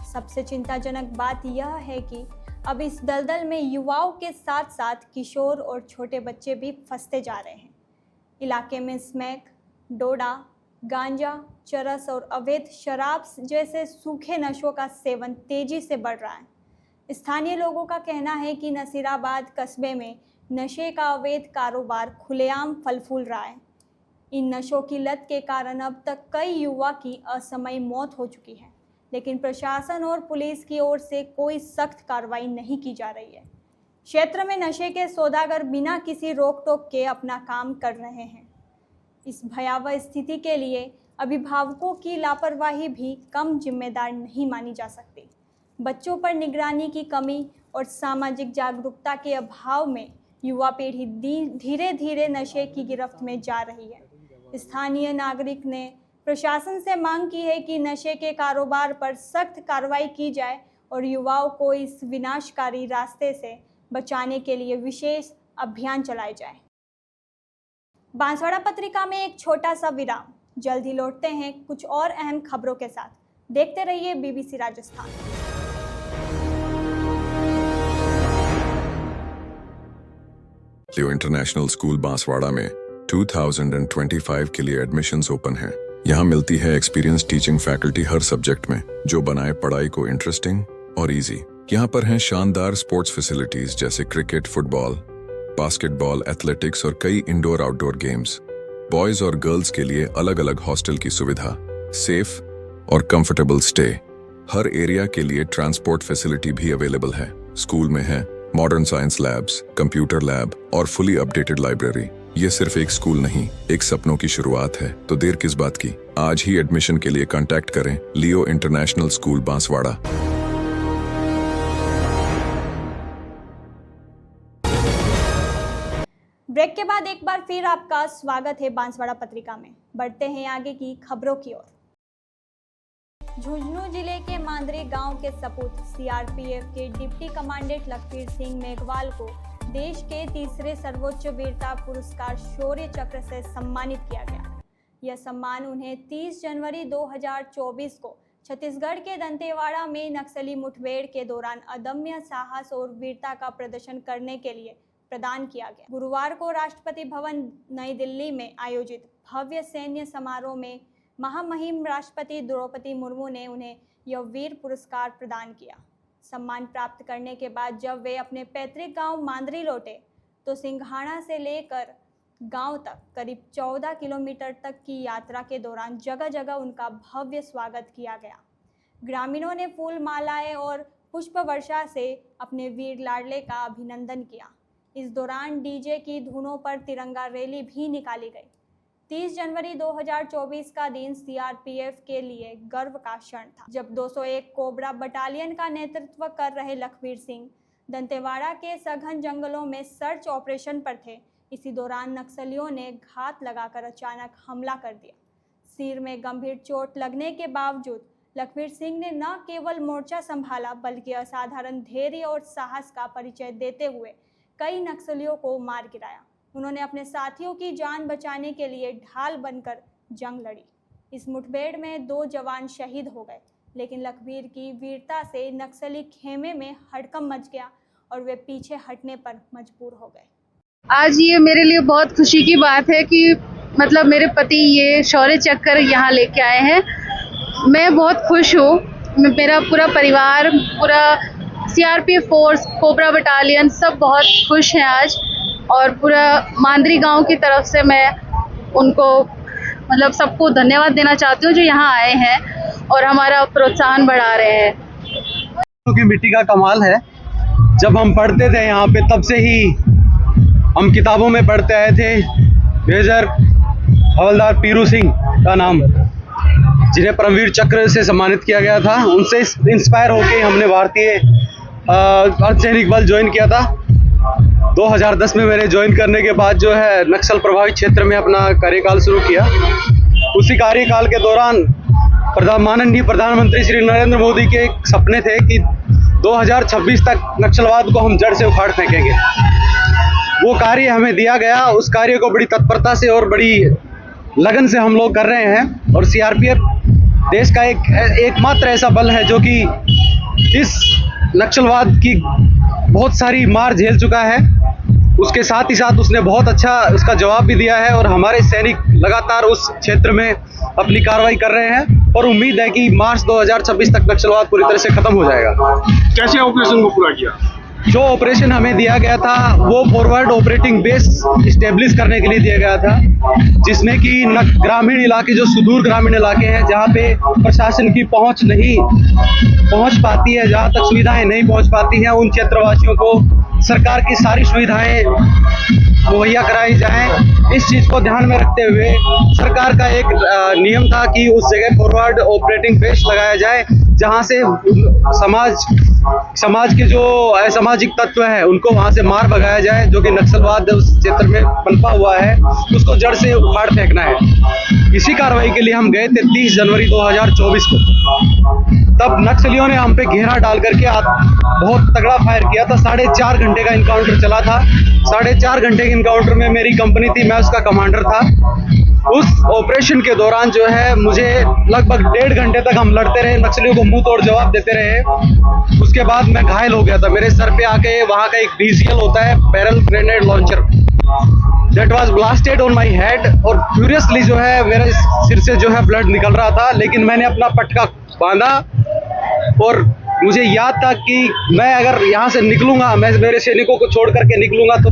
सबसे चिंताजनक बात यह है कि अब इस दलदल में युवाओं के साथ साथ किशोर और छोटे बच्चे भी फंसते जा रहे हैं। इलाके में स्मैक, डोडा, गांजा, चरस और अवैध शराब जैसे सूखे नशों का सेवन तेजी से बढ़ रहा है। स्थानीय लोगों का कहना है कि नसीराबाद कस्बे में नशे का अवैध कारोबार खुलेआम फल फूल रहा है। इन नशों की लत के कारण अब तक कई युवा की असमयी मौत हो चुकी है, लेकिन प्रशासन और पुलिस की ओर से कोई सख्त कार्रवाई नहीं की जा रही है। क्षेत्र में नशे के सौदागर बिना किसी रोक टोक के अपना काम कर रहे हैं। इस भयावह स्थिति के लिए अभिभावकों की लापरवाही भी कम जिम्मेदार नहीं मानी जा सकती। बच्चों पर निगरानी की कमी और सामाजिक जागरूकता के अभाव में युवा पीढ़ी धीरे धीरे नशे की गिरफ्त में जा रही है। स्थानीय नागरिक ने प्रशासन से मांग की है कि नशे के कारोबार पर सख्त कार्रवाई की जाए और युवाओं को इस विनाशकारी रास्ते से बचाने के लिए विशेष अभियान चलाए जाए। बांसवाड़ा पत्रिका में एक छोटा सा विराम। जल्द ही लौटते हैं कुछ और अहम खबरों के साथ। देखते रहिए BBC राजस्थान। लियो इंटरनेशनल स्कूल बांसवाड़ा में 2025 के लिए एडमिशन्स ओपन हैं। यहाँ मिलती है एक्सपीरियंस टीचिंग फैकल्टी हर सब्जेक्ट में, जो बनाए पढ़ाई को इंटरेस्टिंग और इजी। यहाँ पर हैं शानदार स्पोर्ट्स फैसिलिटीज जैसे क्रिकेट, फुटबॉल, बास्केटबॉल, एथलेटिक्स और कई इंडोर आउटडोर गेम्स। बॉयज और गर्ल्स के लिए अलग अलग हॉस्टल की सुविधा, सेफ और कंफर्टेबल स्टे। हर एरिया के लिए ट्रांसपोर्ट फैसिलिटी भी अवेलेबल है। स्कूल में है modern science labs, computer lab और फुली अपडेटेड लाइब्रेरी। ये सिर्फ एक स्कूल नहीं, एक सपनों की शुरुआत है। तो देर किस बात की, आज ही एडमिशन के लिए कांटेक्ट करें लियो इंटरनेशनल स्कूल बांसवाड़ा। ब्रेक के बाद एक बार फिर आपका स्वागत है बांसवाड़ा पत्रिका में। बढ़ते हैं आगे की खबरों की ओर। झुंझुनू जिले के मांदरी गांव के सपूत CRPF के डिप्टी कमांडेंट लखवीर सिंह मेघवाल को देश के तीसरे सर्वोच्च वीरता पुरस्कार शौर्य चक्र से सम्मानित किया गया। यह सम्मान उन्हें 30 जनवरी 2024 को छत्तीसगढ़ के दंतेवाड़ा में नक्सली मुठभेड़ के दौरान अदम्य साहस और वीरता का प्रदर्शन करने के लिए प्रदान किया गया। गुरुवार को राष्ट्रपति भवन नई दिल्ली में आयोजित भव्य सैन्य समारोह में महामहिम राष्ट्रपति द्रौपदी मुर्मू ने उन्हें यह वीर पुरस्कार प्रदान किया। सम्मान प्राप्त करने के बाद जब वे अपने पैतृक गांव मांदरी लौटे तो सिंघाड़ा से लेकर गांव तक करीब 14 किलोमीटर तक की यात्रा के दौरान जगह जगह उनका भव्य स्वागत किया गया। ग्रामीणों ने फूल मालाएं और पुष्प वर्षा से अपने वीर लाडले का अभिनंदन किया। इस दौरान डीजे की धुनों पर तिरंगा रैली भी निकाली गई। 30 जनवरी 2024 का दिन CRPF के लिए गर्व का क्षण था, जब 201 कोबरा बटालियन का नेतृत्व कर रहे लखवीर सिंह दंतेवाड़ा के सघन जंगलों में सर्च ऑपरेशन पर थे। इसी दौरान नक्सलियों ने घात लगाकर अचानक हमला कर दिया। सिर में गंभीर चोट लगने के बावजूद लखवीर सिंह ने न केवल मोर्चा संभाला बल्कि असाधारण धैर्य और साहस का परिचय देते हुए कई नक्सलियों को मार गिराया। उन्होंने अपने साथियों की जान बचाने के लिए ढाल बनकर जंग लड़ी। इस मुठभेड़ में 2 जवान शहीद हो गए, लेकिन लखवीर की वीरता से नक्सली खेमे में हड़कंप मच गया और वे पीछे हटने पर मजबूर हो गए। आज ये मेरे लिए बहुत खुशी की बात है कि मतलब मेरे पति ये शौर्य चक्र यहाँ लेके आए हैं। मैं बहुत खुश हूँ। मेरा पूरा परिवार, पूरा CRPF फोर्स, कोबरा बटालियन सब बहुत खुश हैं आज, और पूरा मांदरी गांव की तरफ से मैं उनको मतलब सबको धन्यवाद देना चाहती हूँ जो यहाँ आए हैं और हमारा प्रोत्साहन बढ़ा रहे हैं। की मिट्टी का कमाल है। जब हम पढ़ते थे यहाँ पे तब से ही हम किताबों में पढ़ते आए थे मेजर हवलदार पीरू सिंह का नाम, जिन्हें परमवीर चक्र से सम्मानित किया गया था। उनसे इंस्पायर होकर हमने भारतीय अर्धसैनिक बल ज्वाइन किया था। 2010 में मैंने ज्वाइन करने के बाद जो है नक्सल प्रभावित क्षेत्र में अपना कार्यकाल शुरू किया। उसी कार्यकाल के दौरान माननीय प्रधानमंत्री श्री नरेंद्र मोदी के एक सपने थे कि 2026 तक नक्सलवाद को हम जड़ से उखाड़ फेंकेंगे। वो कार्य हमें दिया गया। उस कार्य को बड़ी तत्परता से और बड़ी लगन से हम लोग कर रहे हैं। और सीआरपीएफ देश का एकमात्र ऐसा बल है जो कि इस नक्सलवाद की बहुत सारी मार झेल चुका है। उसके साथ ही साथ उसने बहुत अच्छा उसका जवाब भी दिया है और हमारे सैनिक लगातार उस क्षेत्र में अपनी कार्रवाई कर रहे हैं और उम्मीद है कि मार्च 2026 तक नक्सलवाद पूरी तरह से खत्म हो जाएगा। कैसे ऑपरेशन को पूरा किया? जो ऑपरेशन हमें दिया गया था वो फॉरवर्ड ऑपरेटिंग बेस स्टेब्लिश करने के लिए दिया गया था, जिसमें कि ग्रामीण इलाके, जो सुदूर ग्रामीण इलाके हैं जहाँ पे प्रशासन की पहुँच नहीं पहुँच पाती है, जहाँ तक सुविधाएं नहीं पहुँच पाती हैं, उन क्षेत्रवासियों को सरकार की सारी सुविधाएं मुहैया कराई जाएं। इस चीज़ को ध्यान में रखते हुए सरकार का एक नियम था कि उस जगह फॉरवर्ड ऑपरेटिंग बेस लगाया जाए, जहां से समाज के जो असामाजिक तत्व हैं उनको वहां से मार भगाया जाए। जो कि नक्सलवाद उस क्षेत्र में पनपा हुआ है उसको जड़ से उखाड़ फेंकना है। इसी कार्रवाई के लिए हम गए थे 30 जनवरी 2024 को। तब नक्सलियों ने हम पे घेरा डाल करके बहुत तगड़ा फायर किया था। 4.5 घंटे का इनकाउंटर चला था। 4.5 घंटे के इनकाउंटर में मेरी कंपनी थी, मैं उसका कमांडर था। उस ऑपरेशन के दौरान जो है मुझे लगभग 1.5 घंटे तक हम लड़ते रहे, नक्सलियों को मुंह तोड़ जवाब देते रहे। उसके बाद मैं घायल हो गया था। मेरे सर पे आके वहाँ का एक BCL होता है, barrel grenade launcher, that was blasted on my head. और फ्यूरियसली जो है मेरे सिर से जो है ब्लड निकल रहा था, लेकिन मैंने अपना पटका बांधा और मुझे याद था कि मैं अगर यहाँ से निकलूंगा, मैं मेरे सैनिकों को छोड़ करके निकलूंगा तो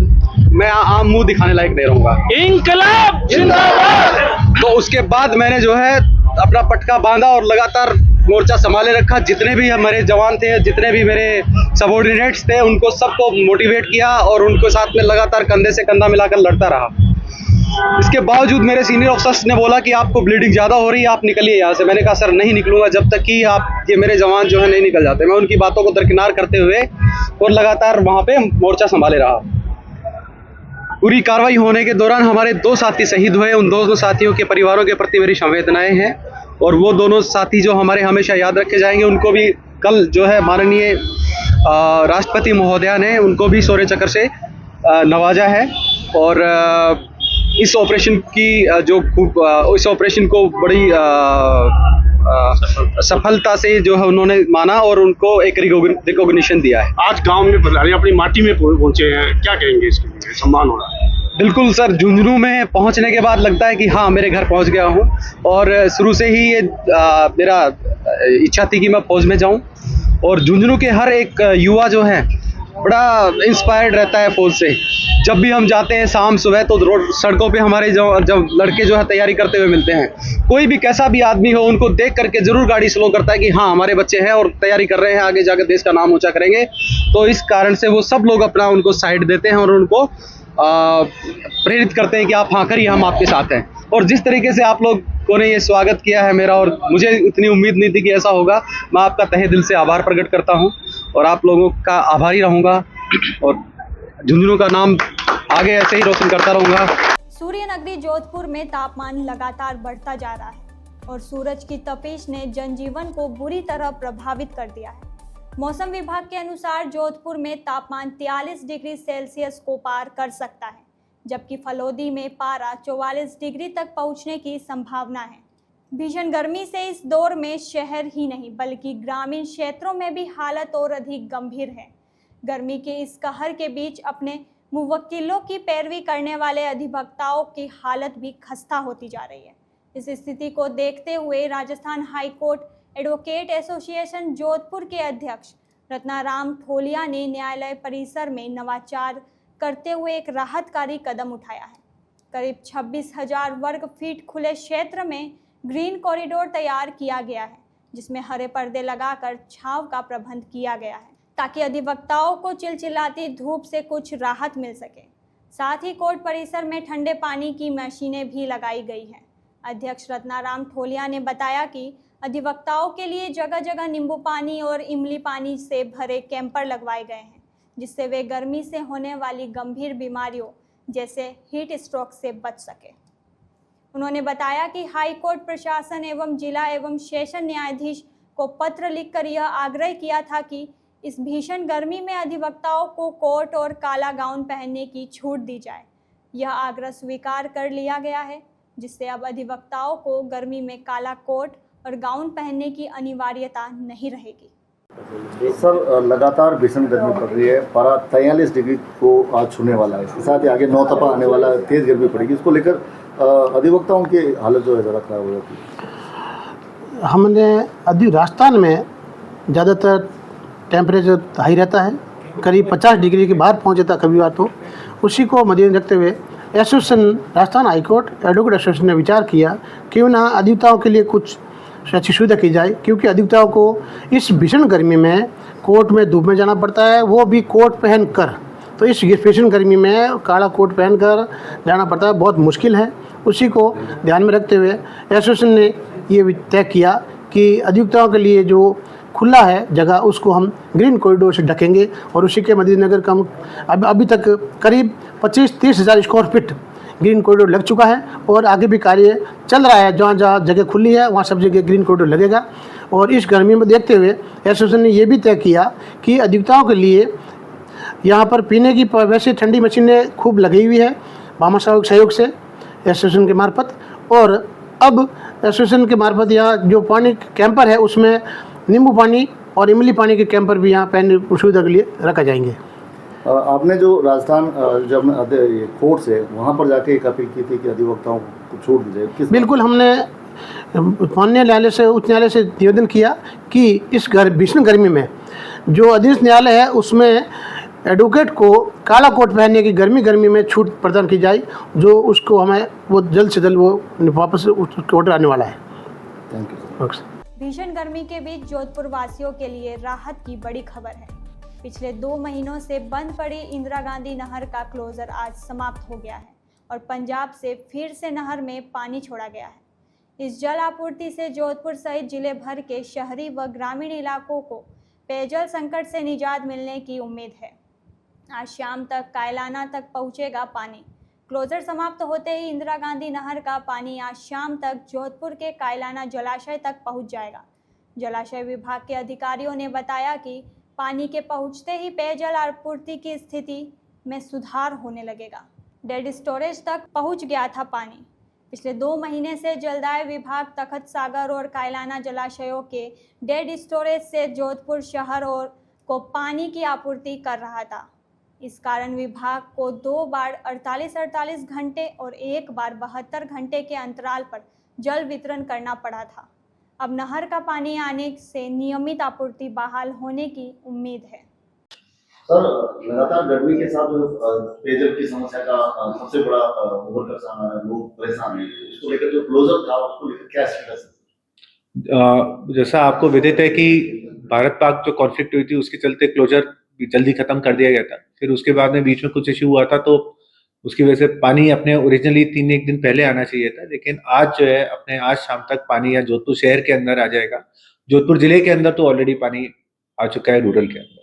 मैं आम मुंह दिखाने लायक नहीं रहूंगा। इंकलाब जिंदाबाद। तो उसके बाद मैंने जो है अपना पटका बांधा और लगातार मोर्चा संभाले रखा। जितने भी हमारे जवान थे, जितने भी मेरे सबॉर्डिनेट्स थे, उनको सबको मोटिवेट किया और उनको साथ में लगातार कंधे से कंधा मिलाकर लड़ता रहा। इसके बावजूद मेरे सीनियर ऑफिसर्स ने बोला कि आपको ब्लीडिंग ज़्यादा हो रही है, आप निकलिए यहाँ से। मैंने कहा सर नहीं निकलूंगा जब तक कि आप ये मेरे जवान जो है नहीं निकल जाते। मैं उनकी बातों को दरकिनार करते हुए और लगातार वहाँ पे मोर्चा संभाले रहा। पूरी कार्रवाई होने के दौरान हमारे 2 साथी शहीद हुए। उन दोनों साथियों के परिवारों के प्रति मेरी संवेदनाएं हैं और वो दोनों साथी जो हमारे हमेशा याद रखे जाएंगे। उनको भी कल जो है माननीय राष्ट्रपति महोदया ने उनको भी शौर्य चक्र से नवाजा है। और इस ऑपरेशन की इस ऑपरेशन को बड़ी सफलता से जो है उन्होंने माना और उनको एक रिकॉग्निशन दिया है। आज गांव में बदलाने अपनी माटी में पहुंचे हैं, क्या कहेंगे इसके लिए? सम्मान हो रहा है। बिल्कुल सर, झुंझुनू में पहुंचने के बाद लगता है कि हाँ मेरे घर पहुंच गया हूं। और शुरू से ही ये मेरा इच्छा थी कि मैं फौज में जाऊं। और झुंझुनू के हर एक युवा जो है बड़ा इंस्पायर्ड रहता है फौज से। जब भी हम जाते हैं शाम सुबह तो रोड सड़कों पे हमारे जब लड़के जो है तैयारी करते हुए मिलते हैं। कोई भी कैसा भी आदमी हो उनको देख करके जरूर गाड़ी स्लो करता है कि हाँ हमारे बच्चे हैं और तैयारी कर रहे हैं, आगे जाकर देश का नाम ऊंचा करेंगे। तो इस कारण से वो सब लोग अपना उनको साइड देते हैं और उनको प्रेरित करते हैं कि आप हाँ करिए, हम आपके साथ हैं। और जिस तरीके से आप लोगों ने ये स्वागत किया है मेरा, और मुझे इतनी उम्मीद नहीं थी कि ऐसा होगा, मैं आपका तहे दिल से आभार प्रकट करता हूँ और आप लोगों का आभारी रहूँगा और झुंझुनू का नाम आगे ऐसे ही रोशन करता रहूँगा। सूर्य नगरी जोधपुर में तापमान लगातार बढ़ता जा रहा है और सूरज की तपिश ने जनजीवन को बुरी तरह प्रभावित कर दिया है। मौसम विभाग के अनुसार जोधपुर में तापमान 43 डिग्री सेल्सियस को पार कर सकता है, जबकि फलोदी में पारा 44 डिग्री तक पहुंचने की संभावना है। भीषण गर्मी से इस दौर में शहर ही नहीं बल्कि ग्रामीण क्षेत्रों में भी हालत और अधिक गंभीर है। गर्मी के इस कहर के बीच अपने मुवक्किलों की पैरवी करने वाले अधिवक्ताओं की हालत भी खस्ता होती जा रही है। इस स्थिति को देखते हुए Rajasthan high court advocate association Jodhpur के अध्यक्ष रत्नाराम ठोलिया ने न्यायालय परिसर में नवाचार करते हुए एक राहतकारी कदम उठाया है। करीब 26,000 वर्ग फीट खुले क्षेत्र में ग्रीन कॉरिडोर तैयार किया गया है, जिसमें हरे पर्दे लगाकर छांव का प्रबंध किया गया है ताकि अधिवक्ताओं को चिलचिलाती धूप से कुछ राहत मिल सके। साथ ही कोर्ट परिसर में ठंडे पानी की मशीनें भी लगाई गई हैं। अध्यक्ष रत्नाराम ठोलिया ने बताया कि अधिवक्ताओं के लिए जगह जगह नींबू पानी और इमली पानी से भरे कैंपर लगवाए गए हैं, जिससे वे गर्मी से होने वाली गंभीर बीमारियों जैसे हीट स्ट्रोक से बच सके। उन्होंने बताया कि हाई कोर्ट प्रशासन एवं जिला एवं सेशन न्यायाधीश को पत्र लिखकर यह आग्रह किया था कि इस भीषण गर्मी में अधिवक्ताओं को कोट और काला गाउन पहनने की छूट दी जाए। यह आग्रह स्वीकार कर लिया गया है, जिससे अब अधिवक्ताओं को गर्मी में काला कोट और गाउन पहनने की अनिवार्यता नहीं रहेगी। सर, लगातार भीषण गर्मी पड़ रही है, पारा 43 डिग्री को आज छूने वाला है। इसके साथ ही आगे नौतपा आने वाला है, तेज़ गर्मी पड़ेगी। इसको लेकर अधिवक्ताओं की हालत जो है ज़रा खराब हो जाती है। हमने राजस्थान में ज़्यादातर टेम्परेचर हाई रहता है, करीब 50 डिग्री के बाहर पहुँच जाता कभी बार। तो उसी को मद्देनजर रखते हुए association Rajasthan high court advocate association ने विचार किया क्यों ना अधिवक्ताओं के लिए कुछ अच्छी सुविधा की जाए, क्योंकि अधिवक्ताओं को इस भीषण गर्मी में कोर्ट में धूप में जाना पड़ता है, वो भी कोट पहन कर। तो इस भीषण गर्मी में काला कोट पहन कर जाना पड़ता है, बहुत मुश्किल है। उसी को ध्यान में रखते हुए एसोसिएशन ने ये तय किया कि अधिवक्ताओं के लिए जो खुला है जगह, उसको हम ग्रीन कॉरिडोर से ढकेंगे और उसी के मद्देनजर हम अभी तक करीब 25-30 हज़ार स्क्वायर फीट ग्रीन कॉरिडोर लग चुका है और आगे भी कार्य चल रहा है। जहाँ जहाँ जगह खुली है वहाँ सब जगह ग्रीन कॉरिडोर लगेगा। और इस गर्मी में देखते हुए एसोसिएशन ने ये भी तय किया कि अधिवक्ताओं के लिए यहाँ पर पीने की वैसे ठंडी मशीनें खूब लगी हुई है भामा साहब के सहयोग से एसोसिएशन के मार्फत। और अब एसोसिएशन के मार्फत यहाँ जो पानी कैंपर है उसमें नींबू पानी और इमली पानी के कैंपर भी यहाँ पहनने की सुविधा के लिए रखा जाएंगे। आपने जो राजस्थान जब कोर्ट से वहाँ पर जाके एक अपील की थी कि अधिवक्ताओं को छूट दी जाए, बिल्कुल हमने माननीय न्यायालय से, उच्च न्यायालय से निवेदन किया कि इस भीषण गर्मी में जो अधीनस्थ न्यायालय है उसमें एडवोकेट को काला कोट पहनने की गर्मी में छूट प्रदान की जाए, जो उसको हमें वो जल्द से जल्द वो वापस ऑर्डर आने वाला है। Thank you. भीषण गर्मी के बीच जोधपुर वासियों के लिए राहत की बड़ी खबर है। पिछले 2 महीनों से बंद पड़ी इंदिरा गांधी नहर का क्लोजर आज समाप्त हो गया है और पंजाब से फिर से नहर में पानी छोड़ा गया है। इस जल आपूर्ति से जोधपुर सहित जिले भर के शहरी व ग्रामीण इलाकों को पेयजल संकट से निजात मिलने की उम्मीद है। आज शाम तक कायलाना तक पहुंचेगा पानी। क्लोजर समाप्त होते ही इंदिरा गांधी नहर का पानी आज शाम तक जोधपुर के कायलाना जलाशय तक पहुंच जाएगा। जलाशय विभाग के अधिकारियों ने बताया कि पानी के पहुंचते ही पेयजल आपूर्ति की स्थिति में सुधार होने लगेगा। डेड स्टोरेज तक पहुंच गया था पानी। पिछले 2 महीने से जलदाय विभाग तखत सागर और कायलाना जलाशयों के डेड स्टोरेज से जोधपुर शहर और को पानी की आपूर्ति कर रहा था। इस कारण विभाग को 2 बार 48 घंटे और 1 बार 72 घंटे के अंतराल पर जल वितरण करना पड़ा था। अब नहर का पानी आने से नियमित आपूर्ति बहाल होने की उम्मीद है। सर, लगातार गर्मी के साथ पेयजल की समस्या का सबसे बड़ा उभर कर सामने आ रहा है, लोग परेशान हैं। इसको लेकर जो क्लोजर था उसको लेकर क्या स्टेटस है? जैसा आपको विदित है कि भारत पाक जो कॉन्फ्लिक्ट हुई थी उसके चलते क्लोजर जल्दी खत्म कर दिया गया था। फिर उसके बाद में बीच में कुछ इश्यू हुआ था, तो उसकी वजह से पानी अपने ओरिजिनली 3-1 दिन पहले आना चाहिए था, लेकिन आज जो है अपने आज शाम तक पानी या जोधपुर शहर के अंदर आ जाएगा। जोधपुर जिले के अंदर तो ऑलरेडी पानी आ चुका है, रूरल के अंदर।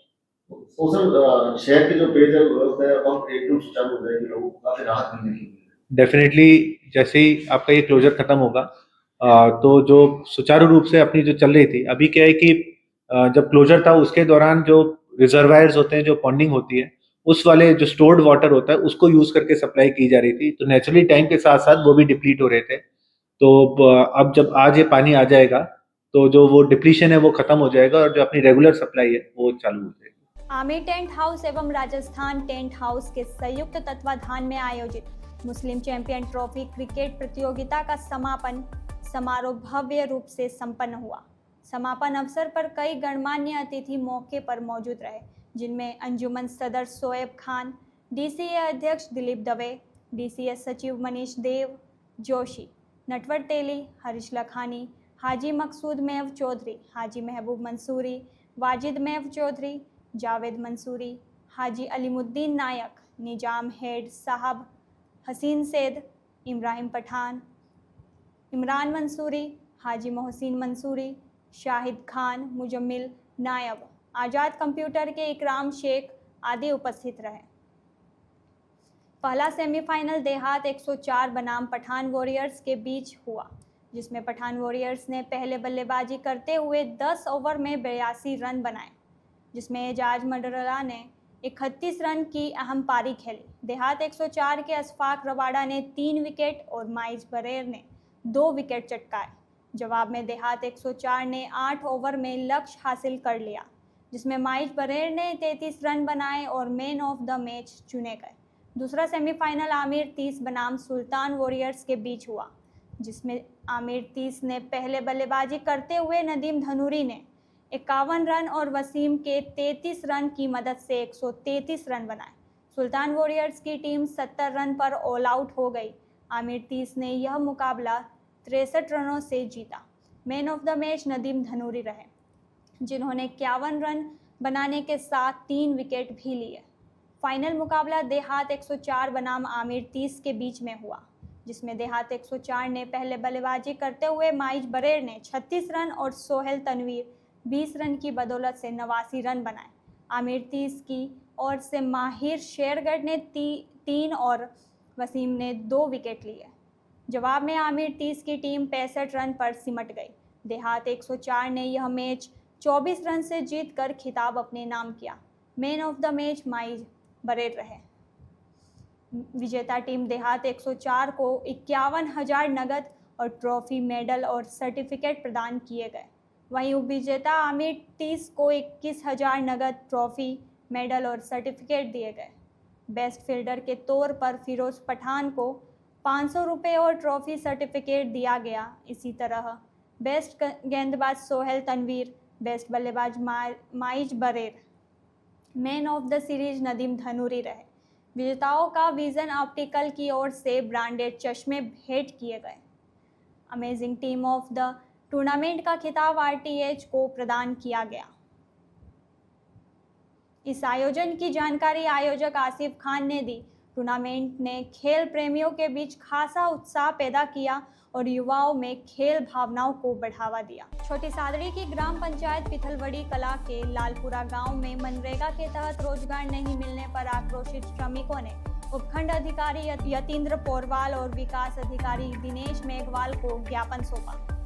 तो सर, शहर की जो पेयजल व्यवस्था है अब एकदम सुचारू हो जाएगी, लोगों को काफी राहत मिलने की। डेफिनेटली जैसे ही आपका ये क्लोजर खत्म होगा तो जो सुचारू रूप से अपनी जो चल रही थी, अभी क्या है कि जब क्लोजर था उसके दौरान जो रिजर्वायर्स होते हैं, जो पॉन्डिंग होती है, उस वाले जो स्टोर्ड वाटर होता है उसको यूज करके सप्लाई की जा रही थी। तो नेचुरली टाइम के साथ साथ वो भी डिप्लीट हो रहे थे। तो अब जब आज ये पानी आ जाएगा तो जो वो डिप्लीशन है वो खत्म हो जाएगा और जो अपनी रेगुलर सप्लाई है वो चालू हो जाएगी। आर्मी टेंट हाउस एवं राजस्थान टेंट हाउस के संयुक्त तत्वाधान में आयोजित मुस्लिम चैंपियन ट्रॉफी क्रिकेट प्रतियोगिता का समापन समारोह भव्य रूप से संपन्न हुआ। समापन अवसर पर कई गणमान्य अतिथि मौके पर मौजूद रहे, जिनमें अंजुमन सदर शोएब खान, DCA अध्यक्ष दिलीप दवे, DCS सचिव मनीष देव जोशी, नटवर तेली, हरीश लखानी, हाजी मकसूद मेव चौधरी, हाजी महबूब मंसूरी, वाजिद मेव चौधरी, जावेद मंसूरी, हाजी अलीमुद्दीन नायक, निजाम हेड साहब, हसीन सैद, इब्राहिम पठान, इमरान मंसूरी, हाजी मोहसिन मंसूरी, शाहिद खान, मुजम्मिल नायब, आज़ाद कंप्यूटर के इकराम शेख आदि उपस्थित रहे। पहला सेमीफाइनल देहात 104 बनाम पठान वॉरियर्स के बीच हुआ, जिसमें पठान वॉरियर्स ने पहले बल्लेबाजी करते हुए 10 ओवर में 82 रन बनाए, जिसमें एजाज मडरला ने 31 रन की अहम पारी खेली। देहात 104 के अशफाक रबाड़ा ने 3 विकेट और माइज बरेर ने 2 विकेट चटकाए। जवाब में देहात 104 ने 8 ओवर में लक्ष्य हासिल कर लिया, जिसमें माइज बरेर ने 33 रन बनाए और मैन ऑफ द मैच चुने गए। दूसरा सेमीफाइनल आमिर 30 बनाम सुल्तान वॉरियर्स के बीच हुआ, जिसमें आमिर 30 ने पहले बल्लेबाजी करते हुए नदीम धनूरी ने 51 रन और वसीम के 33 रन की मदद से 133 रन बनाए। सुल्तान वॉरियर्स की टीम 70 रन पर ऑल आउट हो गई। आमिर 30 ने यह मुकाबला 63 रनों से जीता। Man of the match Nadeem Dhanuri रहे, जिन्होंने 51 रन बनाने के साथ 3 विकेट भी लिए। फाइनल मुकाबला देहात 104 बनाम आमिर 30 के बीच में हुआ, जिसमें देहात 104 ने पहले बल्लेबाजी करते हुए माइज बरेर ने 36 रन और सोहेल तनवीर 20 रन की बदौलत से 89 रन बनाए। आमिर 30 की ओर से माहिर शेरगढ़ ने 3 और वसीम ने 2 विकेट लिए। जवाब में आमिर 30 की टीम 65 रन पर सिमट गई। देहात 104 ने यह मैच 24 रन से जीतकर खिताब अपने नाम किया। Man of the match Maiz Barer रहे। विजेता टीम देहात 104 को 51,000 नगद और ट्रॉफी, मेडल और सर्टिफिकेट प्रदान किए गए। वहीं उपविजेता आमिर 30 को 21,000 नगद, ट्रॉफी, मेडल और सर्टिफिकेट दिए गए। बेस्ट फील्डर के तौर पर फिरोज पठान को 500 रुपये और ट्रॉफी सर्टिफिकेट दिया गया। इसी तरह बेस्ट गेंदबाज सोहेल तनवीर, बेस्ट बल्लेबाज Maiz Barer, man of the series Nadeem Dhanuri रहे। विजेताओं का विजन ऑप्टिकल की ओर से ब्रांडेड चश्मे भेंट किए गए। Amazing team of the tournament का खिताब RTH को प्रदान किया गया। इस आयोजन की जानकारी आयोजक आसिफ खान ने दी। टूर्नामेंट ने खेल प्रेमियों के बीच खासा उत्साह पैदा किया और युवाओं में खेल भावनाओं को बढ़ावा दिया। छोटी सादड़ी की ग्राम पंचायत पिथलवड़ी कला के लालपुरा गांव में मनरेगा के तहत रोजगार नहीं मिलने पर आक्रोशित श्रमिकों ने उपखंड अधिकारी यतीन्द्र पोरवाल और विकास अधिकारी दिनेश मेघवाल को ज्ञापन सौंपा।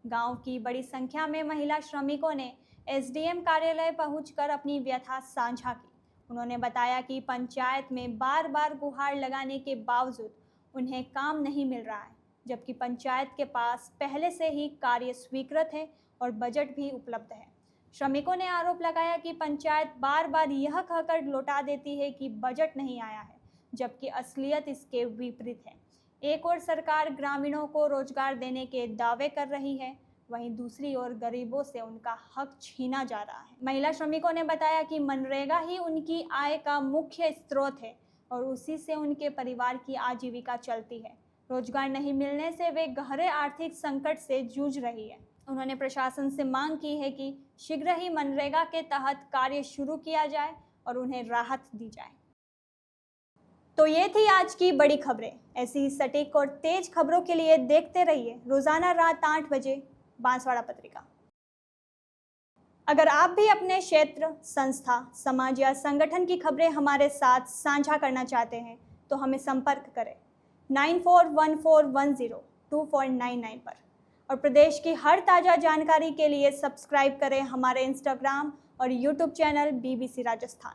गांव की बड़ी संख्या में महिला श्रमिकों ने SDM कार्यालय पहुंचकर अपनी व्यथा साझा की। उन्होंने बताया कि पंचायत में बार बार गुहार लगाने के बावजूद उन्हें काम नहीं मिल रहा है, जबकि पंचायत के पास पहले से ही कार्य स्वीकृत है और बजट भी उपलब्ध है। श्रमिकों ने आरोप लगाया कि पंचायत बार बार यह कहकर लौटा देती है कि बजट नहीं आया है, जबकि असलियत इसके विपरीत है। एक ओर सरकार ग्रामीणों को रोजगार देने के दावे कर रही है, वहीं दूसरी ओर गरीबों से उनका हक छीना जा रहा है। महिला श्रमिकों ने बताया कि मनरेगा ही उनकी आय का मुख्य स्रोत है और उसी से उनके परिवार की आजीविका चलती है। रोजगार नहीं मिलने से वे गहरे आर्थिक संकट से जूझ रही है। उन्होंने प्रशासन से मांग की है कि शीघ्र ही मनरेगा के तहत कार्य शुरू किया जाए और उन्हें राहत दी जाए। तो ये थी आज की बड़ी खबरें। ऐसी ही सटीक और तेज खबरों के लिए देखते रहिए रोजाना रात 8 बजे बांसवाड़ा पत्रिका। अगर आप भी अपने क्षेत्र, संस्था, समाज या संगठन की खबरें हमारे साथ साझा करना चाहते हैं तो हमें संपर्क करें 9414102499 पर। और प्रदेश की हर ताज़ा जानकारी के लिए सब्सक्राइब करें हमारे इंस्टाग्राम और यूट्यूब चैनल BBC राजस्थान।